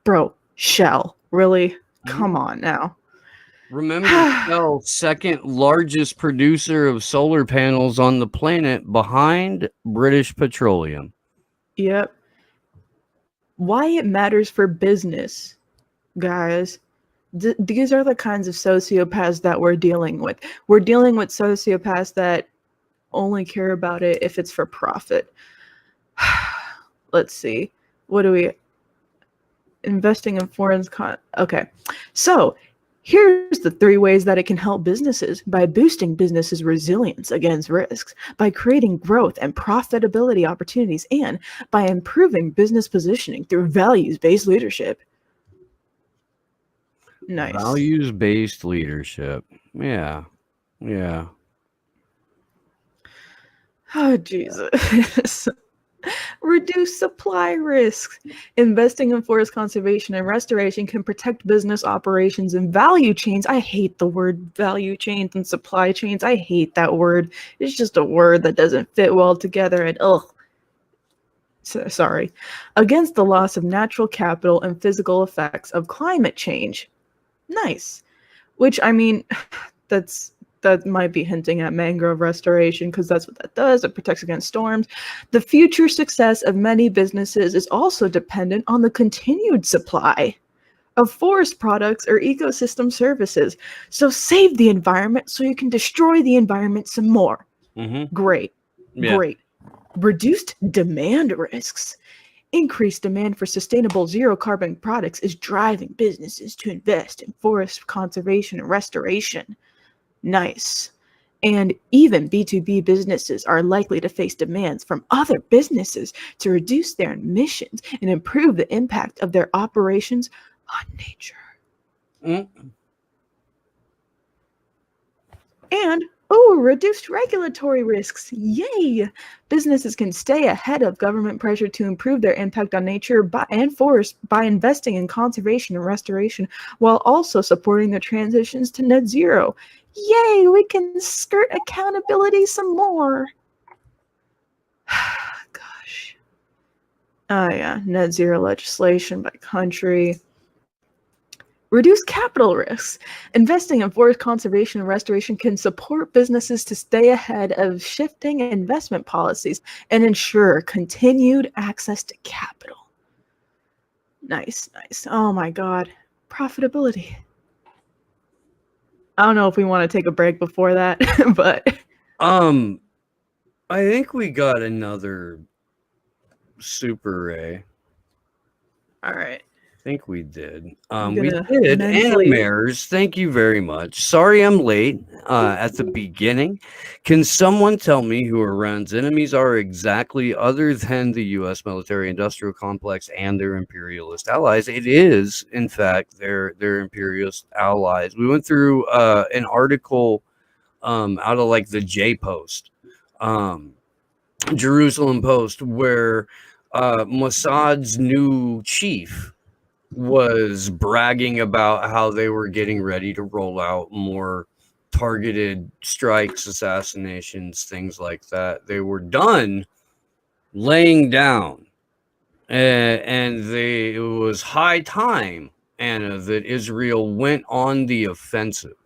Bro, Shell. Really? Come on now. Remember, Shell, second largest producer of solar panels on the planet behind British Petroleum. Yep. Why it matters for business, guys. These are the kinds of sociopaths that we're dealing with. We're dealing with sociopaths that only care about it if it's for profit. Let's see. What do we... Investing in foreign... Okay. So, here's the 3 ways that it can help businesses: by boosting businesses' resilience against risks, by creating growth and profitability opportunities, and by improving business positioning through values-based leadership. Nice. Values-based leadership. Yeah. Yeah. Oh, Jesus. Reduce supply risks. Investing in forest conservation and restoration can protect business operations and value chains. I hate the word value chains and supply chains. I hate that word. It's just a word that doesn't fit well together, and sorry. Against the loss of natural capital and physical effects of climate change. Nice. Which, I mean, that might be hinting at mangrove restoration, because that's what that does. It protects against storms. The future success of many businesses is also dependent on the continued supply of forest products or ecosystem services. So save the environment so you can destroy the environment some more. Mm-hmm. Great. Yeah. Great. Reduced demand risks. Increased demand for sustainable zero-carbon products is driving businesses to invest in forest conservation and restoration. Nice. And even B2B businesses are likely to face demands from other businesses to reduce their emissions and improve the impact of their operations on nature. And reduced regulatory risks. Yay! Businesses can stay ahead of government pressure to improve their impact on nature and forests by investing in conservation and restoration, while also supporting the transitions to net zero. Yay! We can skirt accountability some more. Gosh. Oh yeah, net zero legislation by country. Reduce capital risks. Investing in forest conservation and restoration can support businesses to stay ahead of shifting investment policies and ensure continued access to capital. Nice, nice. Oh my God. Profitability. I don't know if we want to take a break before that, but... I think we got another Super Ray. All right. I think we did. We did. mentally... Anna Mares, thank you very much. Sorry I'm late at the beginning. Can someone tell me who Iran's enemies are exactly, other than the U.S. military-industrial complex and their imperialist allies? It is, in fact, their imperialist allies. We went through an article out of like the J Post, Jerusalem Post, where Mossad's new chief was bragging about how they were getting ready to roll out more targeted strikes, assassinations, things like that. They were done laying down, and it was high time, Anna, that Israel went on the offensive,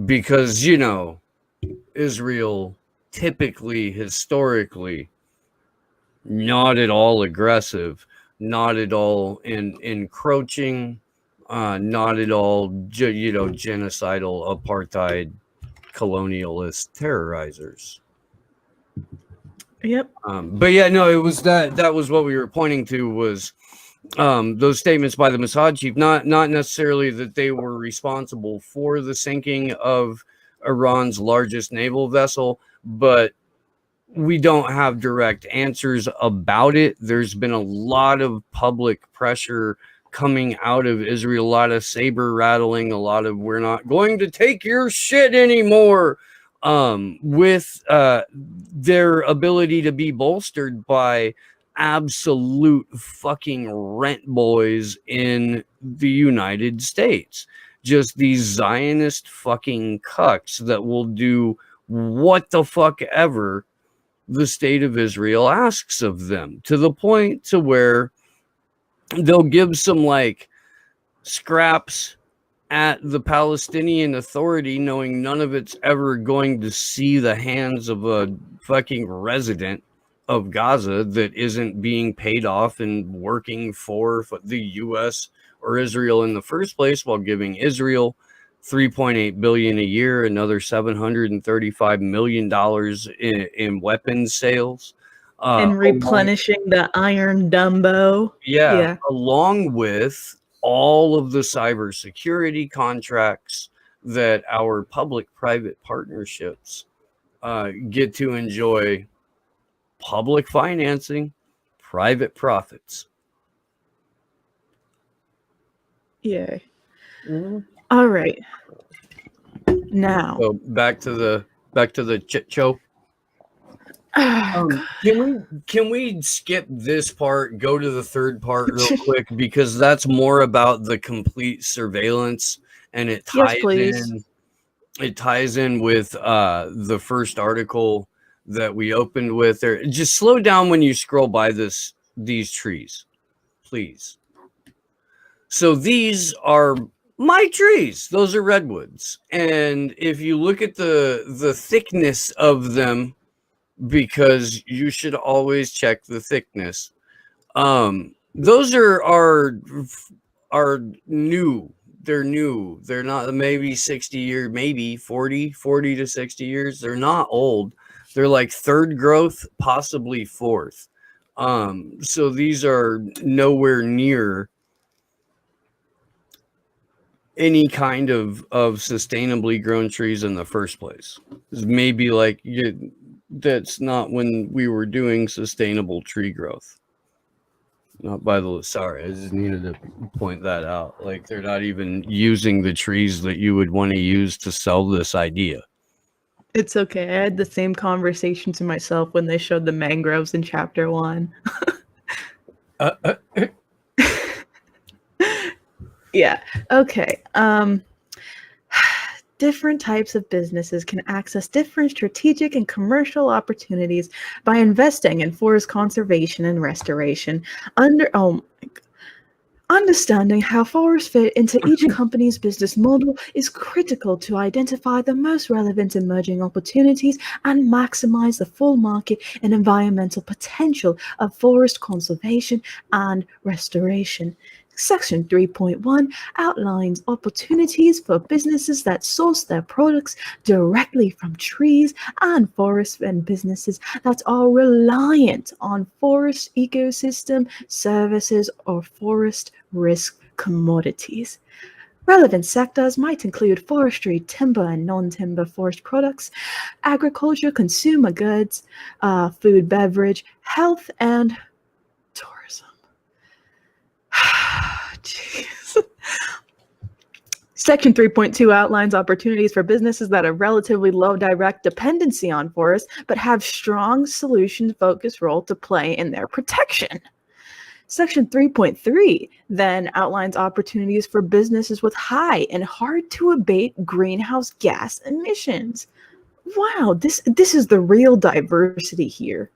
because, you know, Israel typically, historically, not at all aggressive, not at all encroaching, not at all, genocidal, apartheid, colonialist terrorizers. Yep. But yeah, no, it was that was what we were pointing to, was those statements by the Mossad chief, not necessarily that they were responsible for the sinking of Iran's largest naval vessel, but we don't have direct answers about it. There's been a lot of public pressure coming out of Israel, a lot of saber rattling, a lot of "we're not going to take your shit anymore." with their ability to be bolstered by absolute fucking rent boys in the United States. Just these Zionist fucking cucks that will do what the fuck ever the state of Israel asks of them, to the point to where they'll give some like scraps at the Palestinian Authority, knowing none of it's ever going to see the hands of a fucking resident of Gaza that isn't being paid off and working for the U.S. or Israel in the first place, while giving Israel $3.8 billion a year, another $735 million in weapons sales, and replenishing the Iron Dumbo. Yeah, along with all of the cybersecurity contracts that our public-private partnerships get to enjoy. Public financing, private profits. Yay. All right. Now, so back to the chit show. Can we skip this part, go to the third part real quick, because that's more about the complete surveillance, and it ties in with the first article that we opened with. There, just slow down when you scroll by these trees, please. So these are my trees. Those are redwoods, and if you look at the thickness of them, because you should always check the thickness. Those are new. They're new. They're not maybe 60 years, maybe 40 to 60 years. They're not old. They're like third growth, possibly fourth. So these are nowhere near any kind of sustainably grown trees in the first place. It's maybe like that's not when we were doing sustainable tree growth. Not by the sorry, I just needed to point that out. Like they're not even using the trees that you would want to use to sell this idea. It's okay. I had the same conversation to myself when they showed the mangroves in chapter 1. Yeah. Okay. Different types of businesses can access different strategic and commercial opportunities by investing in forest conservation and restoration. Understanding how forests fit into each company's business model is critical to identify the most relevant emerging opportunities and maximize the full market and environmental potential of forest conservation and restoration. Section 3.1 outlines opportunities for businesses that source their products directly from trees and forests, and businesses that are reliant on forest ecosystem services or forest risk commodities. Relevant sectors might include forestry, timber and non-timber forest products, agriculture, consumer goods, food, beverage, health, and tourism. Jeez. Section 3.2 outlines opportunities for businesses that have relatively low direct dependency on forests, but have strong solution-focused role to play in their protection. Section 3.3 then outlines opportunities for businesses with high and hard-to-abate greenhouse gas emissions. Wow, this is the real diversity here.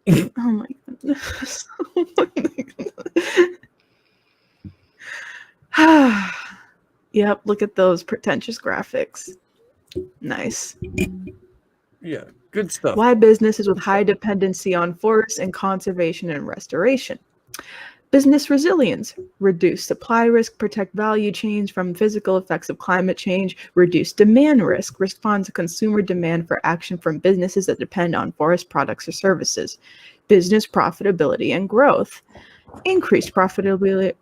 Oh my goodness. Oh my goodness. Yep, look at those pretentious graphics. Nice. Yeah, good stuff. Why businesses with high dependency on forests and conservation and restoration? Business resilience, reduce supply risk, protect value chains from physical effects of climate change, reduce demand risk, respond to consumer demand for action from businesses that depend on forest products or services. Business profitability and growth, increase profitability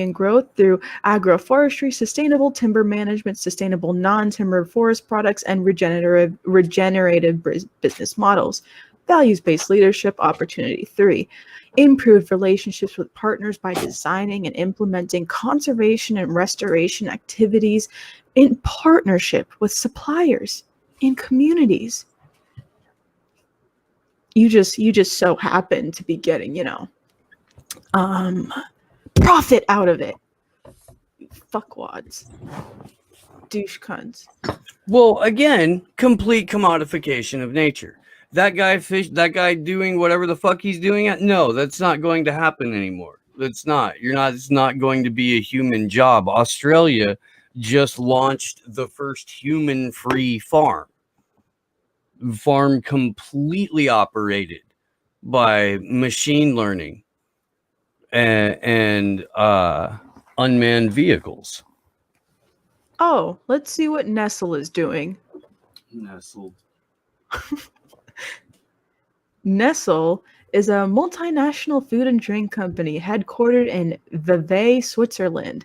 and growth through agroforestry, sustainable timber management, sustainable non-timber forest products, and regenerative business models. Values-based leadership. Opportunity 3, improved relationships with partners by designing and implementing conservation and restoration activities in partnership with suppliers and communities. You just so happen to be getting, profit out of it. Fuckwads. Douche cunts. Well, again, complete commodification of nature. That guy doing whatever the fuck he's doing no, that's not going to happen anymore. It's not going to be a human job. Australia just launched the first human-free farm completely operated by machine learning and unmanned vehicles. Oh, let's see what Nestle is doing. Nestle is a multinational food and drink company headquartered in Vevey, Switzerland.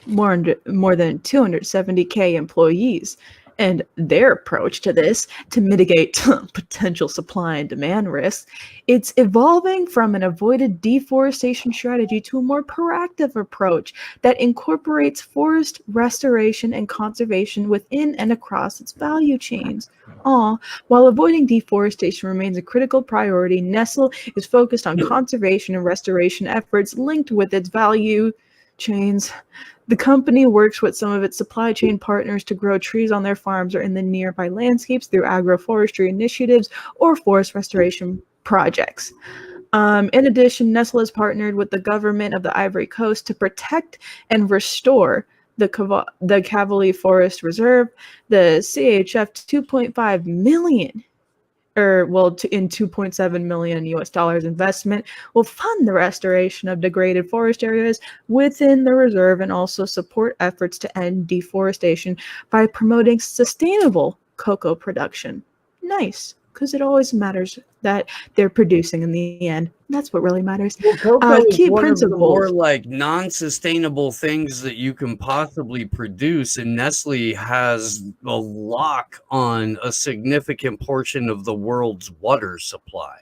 More than 270,000 employees. And their approach to this, to mitigate potential supply and demand risks, it's evolving from an avoided deforestation strategy to a more proactive approach that incorporates forest restoration and conservation within and across its value chains. While avoiding deforestation remains a critical priority, Nestle is focused on conservation and restoration efforts linked with its value chains. The company works with some of its supply chain partners to grow trees on their farms or in the nearby landscapes through agroforestry initiatives or forest restoration projects. In addition, Nestle has partnered with the government of the Ivory Coast to protect and restore the Cavally Forest Reserve. The CHF 2.5 million in $2.7 million US dollars investment will fund the restoration of degraded forest areas within the reserve and also support efforts to end deforestation by promoting sustainable cocoa production. Nice, because it always matters that they're producing in the end. That's what really matters. Well, cocoa is key one principles. of the more like non-sustainable things that you can possibly produce, and Nestle has a lock on a significant portion of the world's water supply.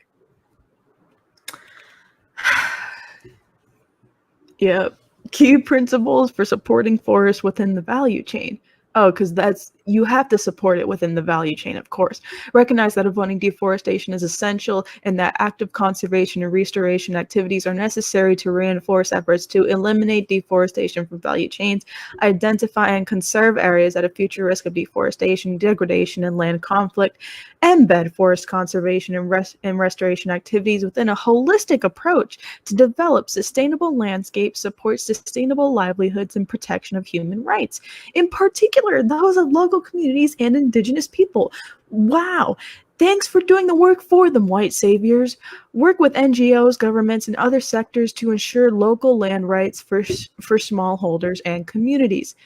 Yep. Key principles for supporting forests within the value chain. Oh, because you have to support it within the value chain, of course. Recognize that avoiding deforestation is essential and that active conservation and restoration activities are necessary to reinforce efforts to eliminate deforestation from value chains, identify and conserve areas at a future risk of deforestation, degradation, and land conflict, embed forest conservation and restoration activities within a holistic approach to develop sustainable landscapes, support sustainable livelihoods, and protection of human rights. In particular, those of local communities and indigenous people. Wow. Thanks for doing the work for them, white saviors. Work with NGOs, governments, and other sectors to ensure local land rights for smallholders and communities.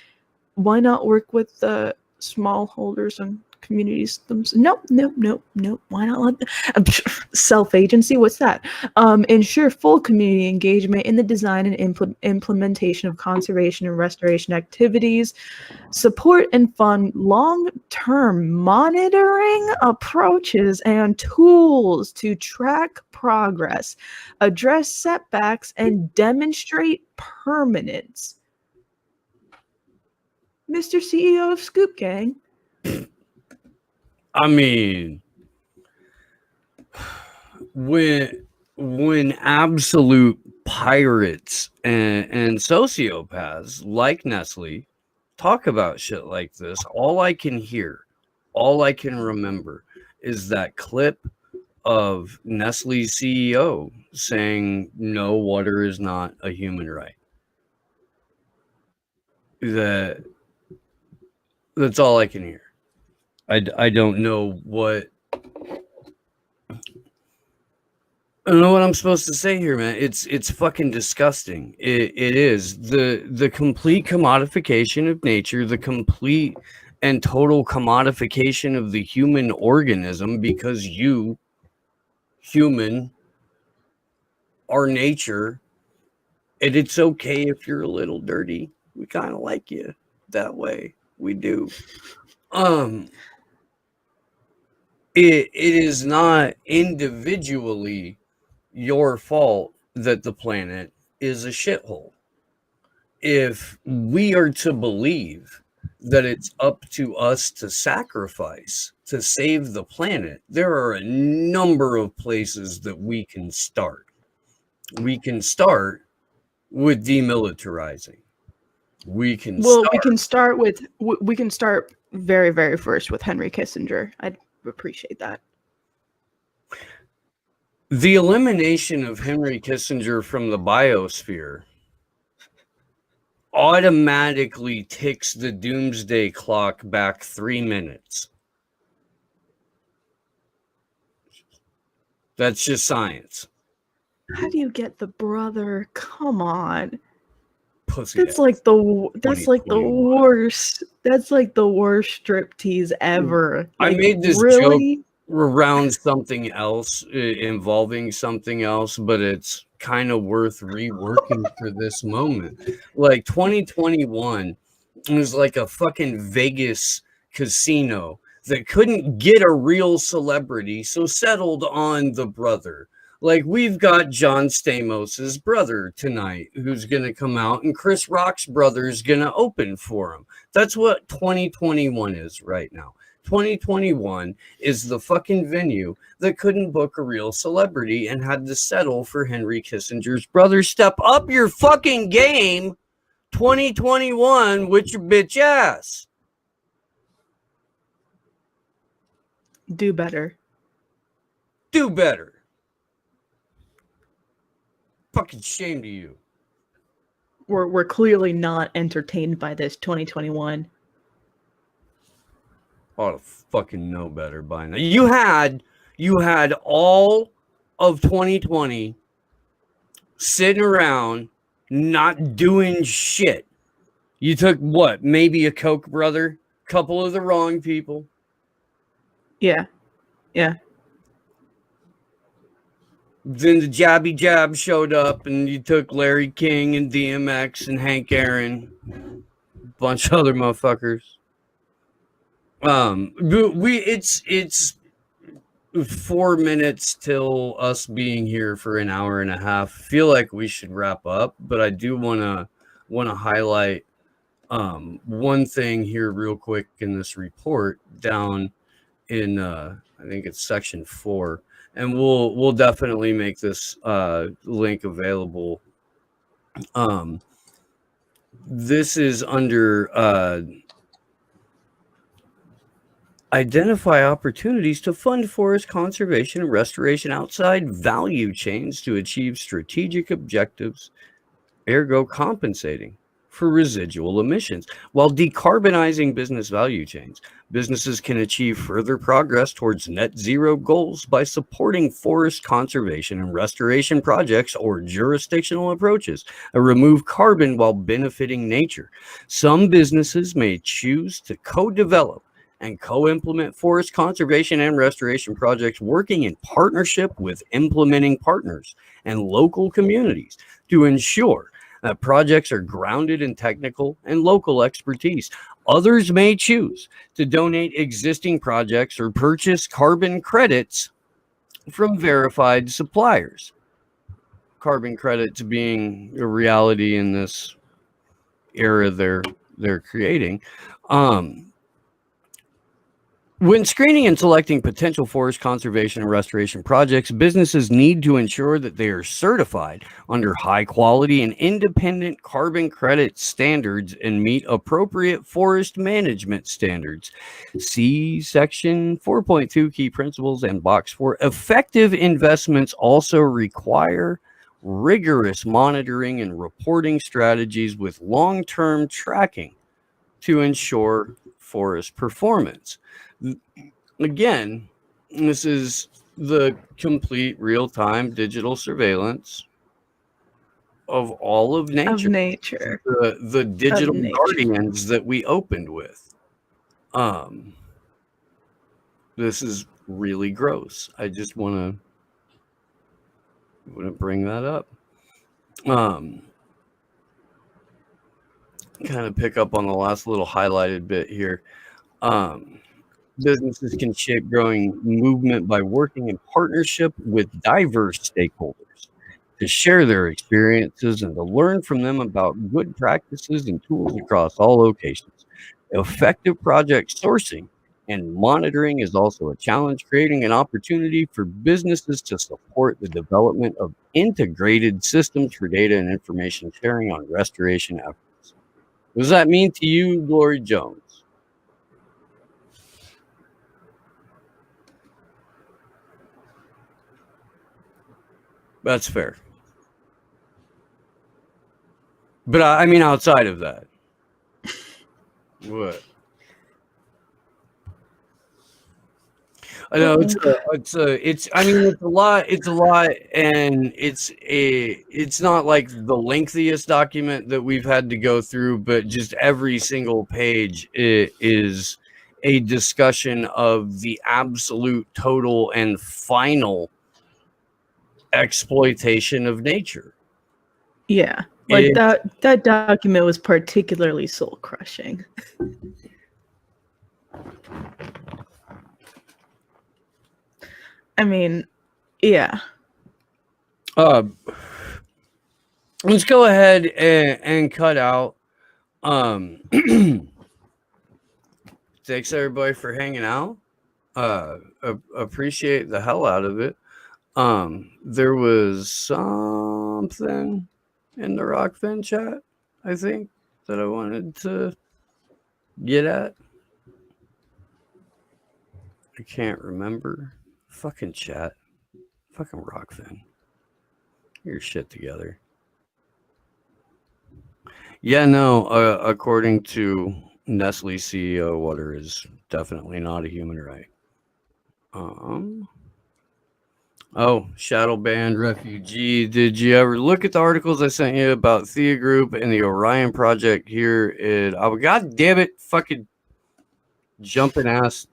Why not work with the smallholders and communities themselves? Nope. Why not let them? Self-agency? What's that? Ensure full community engagement in the design and implementation of conservation and restoration activities. Support and fund long-term monitoring approaches and tools to track progress, address setbacks, and demonstrate permanence. Mr. CEO of Scoop Gang. I mean, when absolute pirates and sociopaths like Nestle talk about shit like this, all I can hear, all I can remember is that clip of Nestle's CEO saying, no, water is not a human right. That's all I can hear. I don't know what I'm supposed to say here, man. It's fucking disgusting. It is the complete commodification of nature, the complete and total commodification of the human organism, because you, human, are nature, and it's okay if you're a little dirty. We kind of like you that way. We do. it is not individually your fault that the planet is a shithole. If we are to believe that it's up to us to sacrifice to save the planet, there are a number of places that we can start. We can start with demilitarizing. We can start very, very first with Henry Kissinger. I'd appreciate that. The elimination of Henry Kissinger from the biosphere automatically ticks the doomsday clock back 3 minutes. That's just science. How do you get the brother? Come on. Pussy. That's like the worst. That's like the worst striptease ever. I Like, made this really? joke around something else, involving something else, but it's kind of worth reworking for this moment. Like 2021 was like a fucking Vegas casino that couldn't get a real celebrity, so settled on the brother. Like, we've got John Stamos' brother tonight who's going to come out, and Chris Rock's brother is going to open for him. That's what 2021 is right now. 2021 is the fucking venue that couldn't book a real celebrity and had to settle for Henry Kissinger's brother. Step up your fucking game, 2021, with your bitch ass. Do better. Do better. Fucking shame to you. We're clearly not entertained by this 2021. Ought to fucking know better by now. You had all of 2020 sitting around not doing shit. You took what? Maybe a Koch brother, couple of the wrong people. Yeah. Then the Jabby Jab showed up, and you took Larry King and DMX and Hank Aaron, a bunch of other motherfuckers. It's 4 minutes till us being here for an hour and a half. Feel like we should wrap up, but I do want to highlight one thing here real quick in this report down in I think it's section 4. And we'll definitely make this link available. This is under identify opportunities to fund forest conservation and restoration outside value chains to achieve strategic objectives, ergo compensating for residual emissions. While decarbonizing business value chains, businesses can achieve further progress towards net zero goals by supporting forest conservation and restoration projects or jurisdictional approaches that remove carbon while benefiting nature. Some businesses may choose to co-develop and co-implement forest conservation and restoration projects, working in partnership with implementing partners and local communities to ensure that projects are grounded in technical and local expertise. Others may choose to donate existing projects or purchase carbon credits from verified suppliers. Carbon credits being a reality in this era they're creating. When screening and selecting potential forest conservation and restoration projects, businesses need to ensure that they are certified under high quality and independent carbon credit standards and meet appropriate forest management standards. See section 4.2 key principles and box 4. Effective investments also require rigorous monitoring and reporting strategies with long-term tracking to ensure forest performance. Again, this is the complete real-time digital surveillance of all of nature. The digital guardians that we opened with. This is really gross. I just want to bring that up. Kind of pick up on the last little highlighted bit here. businesses can shape growing movement by working in partnership with diverse stakeholders to share their experiences and to learn from them about good practices and tools across all locations. Effective project sourcing and monitoring is also a challenge, creating an opportunity for businesses to support the development of integrated systems for data and information sharing on restoration efforts. What does that mean to you, Glory Jones? That's fair. But I mean, outside of that, what? I know it's I mean, it's a lot, and it's not like the lengthiest document that we've had to go through, but just every single page is a discussion of the absolute total and final exploitation of nature. Yeah, like that document was particularly soul crushing. I mean, yeah. Let's go ahead and cut out. Thanks everybody for hanging out. Appreciate the hell out of it. There was something in the Rockfin chat, I think, that I wanted to get at. I can't remember. Fucking chat. Fucking Rockfin. Get your shit together. Yeah, no, according to Nestle CEO, water is definitely not a human right. Oh, Shadow Band Refugee. Did you ever look at the articles I sent you about Thea Group and the Orion Project here God damn it, fucking jumping ass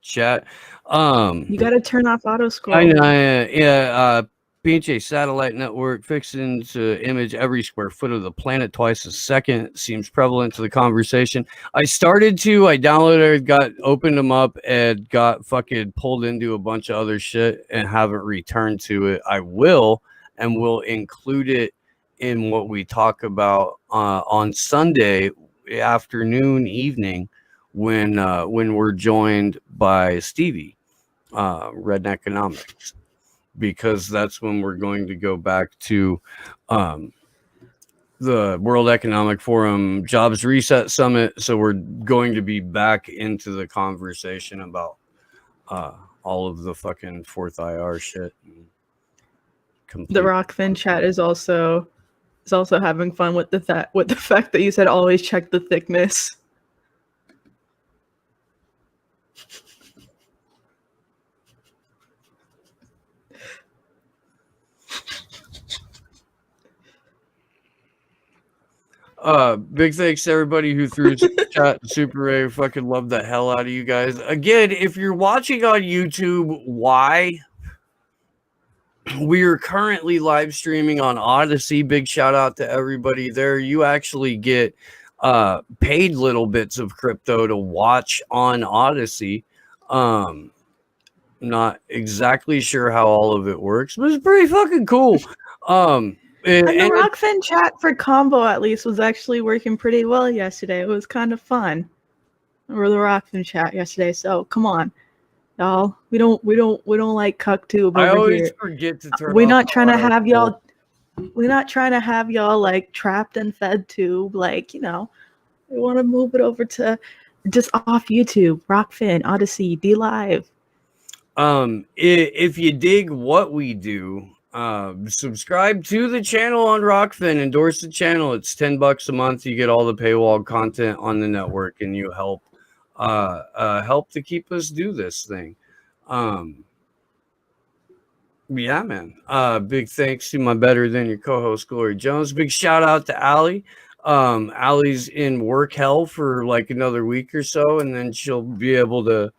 chat. You got to turn off auto scroll. I know, yeah. PHA satellite network fixing to image every square foot of the planet twice a second seems prevalent to the conversation. I downloaded, opened them up, and got fucking pulled into a bunch of other shit and haven't returned to it. I will, and will include it in what we talk about on Sunday afternoon, evening, when we're joined by Stevie, Redneck Economics. Because that's when we're going to go back to the World Economic Forum Jobs Reset Summit. So we're going to be back into the conversation about all of the fucking fourth IR shit. The Rockfin chat is also having fun with the fact that you said always check the thickness. Big thanks to everybody who threw chat Super Ray. Fucking love the hell out of you guys. Again, if you're watching on YouTube, why? We are currently live streaming on Odyssey. Big shout out to everybody there. You actually get paid little bits of crypto to watch on Odyssey. Not exactly sure how all of it works, but it's pretty fucking cool. And the Rockfin chat for combo at least was actually working pretty well yesterday. It was kind of fun. Or the Rockfin chat yesterday. So come on, y'all. We don't like CuckTube over I always here. forget to turn. We're not trying to have y'all. We're not trying to have y'all like trapped and fed tube. Like, we want to move it over to just off YouTube, Rockfin, Odyssey, D Live. If you dig what we do, subscribe to the channel on Rockfin, endorse the channel. It's $10 a month. You get all the paywall content on the network, and you help to keep us do this thing. Yeah, man. Big thanks to my better than your co-host Glory Jones. Big shout out to Allie. Allie's in work hell for like another week or so, and then she'll be able to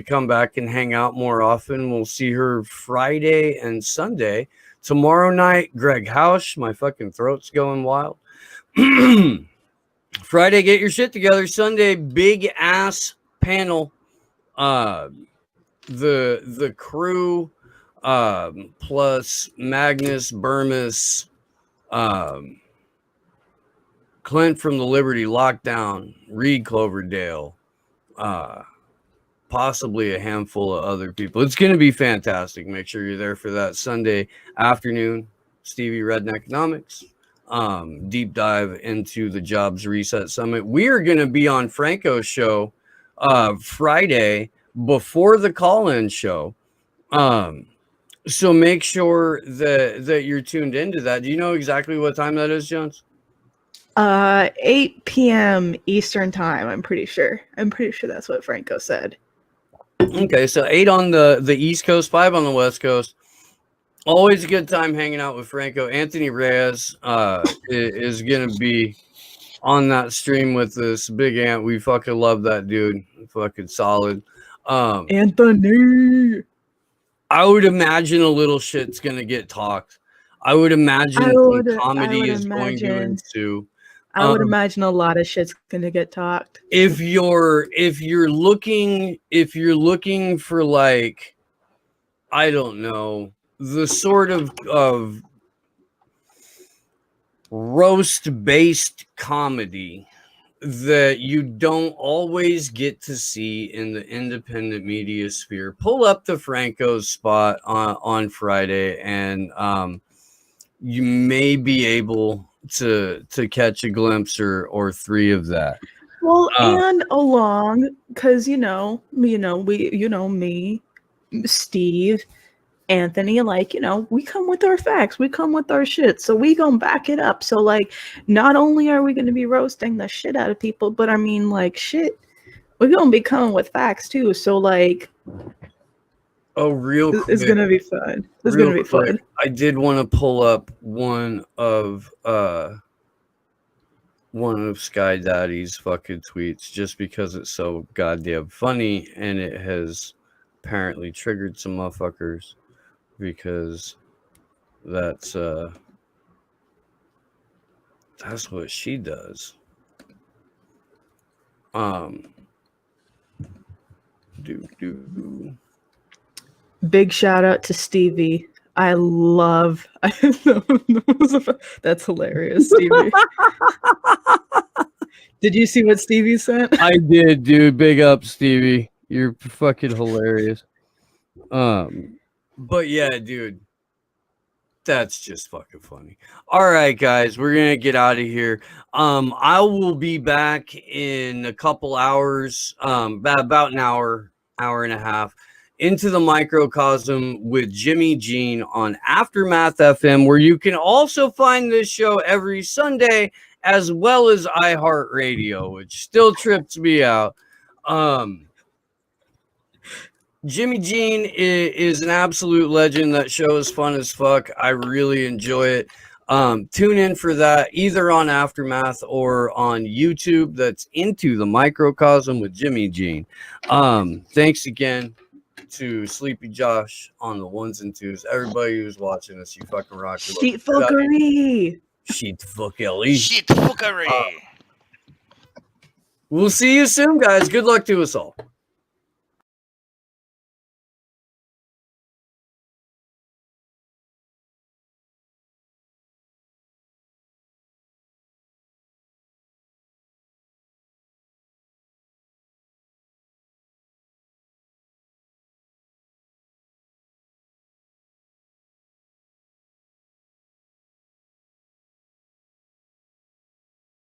come back and hang out more often. We'll see her Friday and Sunday. Tomorrow night, Greg Hausch. My fucking throat's going wild. Friday, get your shit together. Sunday, big ass panel The crew, plus Magnus, Burmis, Clint from the Liberty Lockdown, Reed Cloverdale, possibly a handful of other people. It's going to be fantastic. Make sure you're there for that Sunday afternoon. Stevie Redden Economics, deep dive into the Jobs Reset Summit. We are going to be on Franco's show Friday before the call-in show. So make sure that you're tuned into that. Do you know exactly what time that is, Jones? 8 p.m. Eastern time, I'm pretty sure. I'm pretty sure that's what Franco said. Okay, so 8 on the East Coast, 5 on the West Coast. Always a good time hanging out with Franco. Anthony Reyes is going to be on that stream with this Big Ant. We fucking love that dude. Fucking solid. Anthony! I would imagine a little shit's going to get talked. I would imagine comedy is going to ensue. I would imagine a lot of shit's gonna get talked. If you're looking for, like, I don't know, the sort of roast based comedy that you don't always get to see in the independent media sphere, pull up the Franco's spot on Friday, and you may be able to catch a glimpse or three of that. Well, and along, because me, Steve, Anthony, like, we come with our facts, we come with our shit, so we gonna back it up. So, like, not only are we gonna be roasting the shit out of people, but I mean, like, shit, we're gonna be coming with facts too. So, like, it's gonna be fun. It's gonna be fun. I did want to pull up one of Sky Daddy's fucking tweets just because it's so goddamn funny, and it has apparently triggered some motherfuckers because that's what she does. Big shout out to Stevie. That's hilarious, Stevie. Did you see what Stevie sent? I did, dude. Big up, Stevie. You're fucking hilarious. But yeah, dude, that's just fucking funny. All right, guys, we're gonna get out of here. I will be back in a couple hours, about an hour and a half, into the microcosm with Jimmy Jean on Aftermath FM, where you can also find this show every Sunday, as well as iHeartRadio, which still trips me out. Jimmy Jean is an absolute legend. That show is fun as fuck. I really enjoy it. Tune in for that either on Aftermath or on YouTube. That's Into the Microcosm with Jimmy Jean. Thanks again to Sleepy Josh on the ones and twos. Everybody who's watching us, you fucking rock. Sheet fuckery. Sheet fuckery. Sheet fuckery. We'll see you soon, guys. Good luck to us all.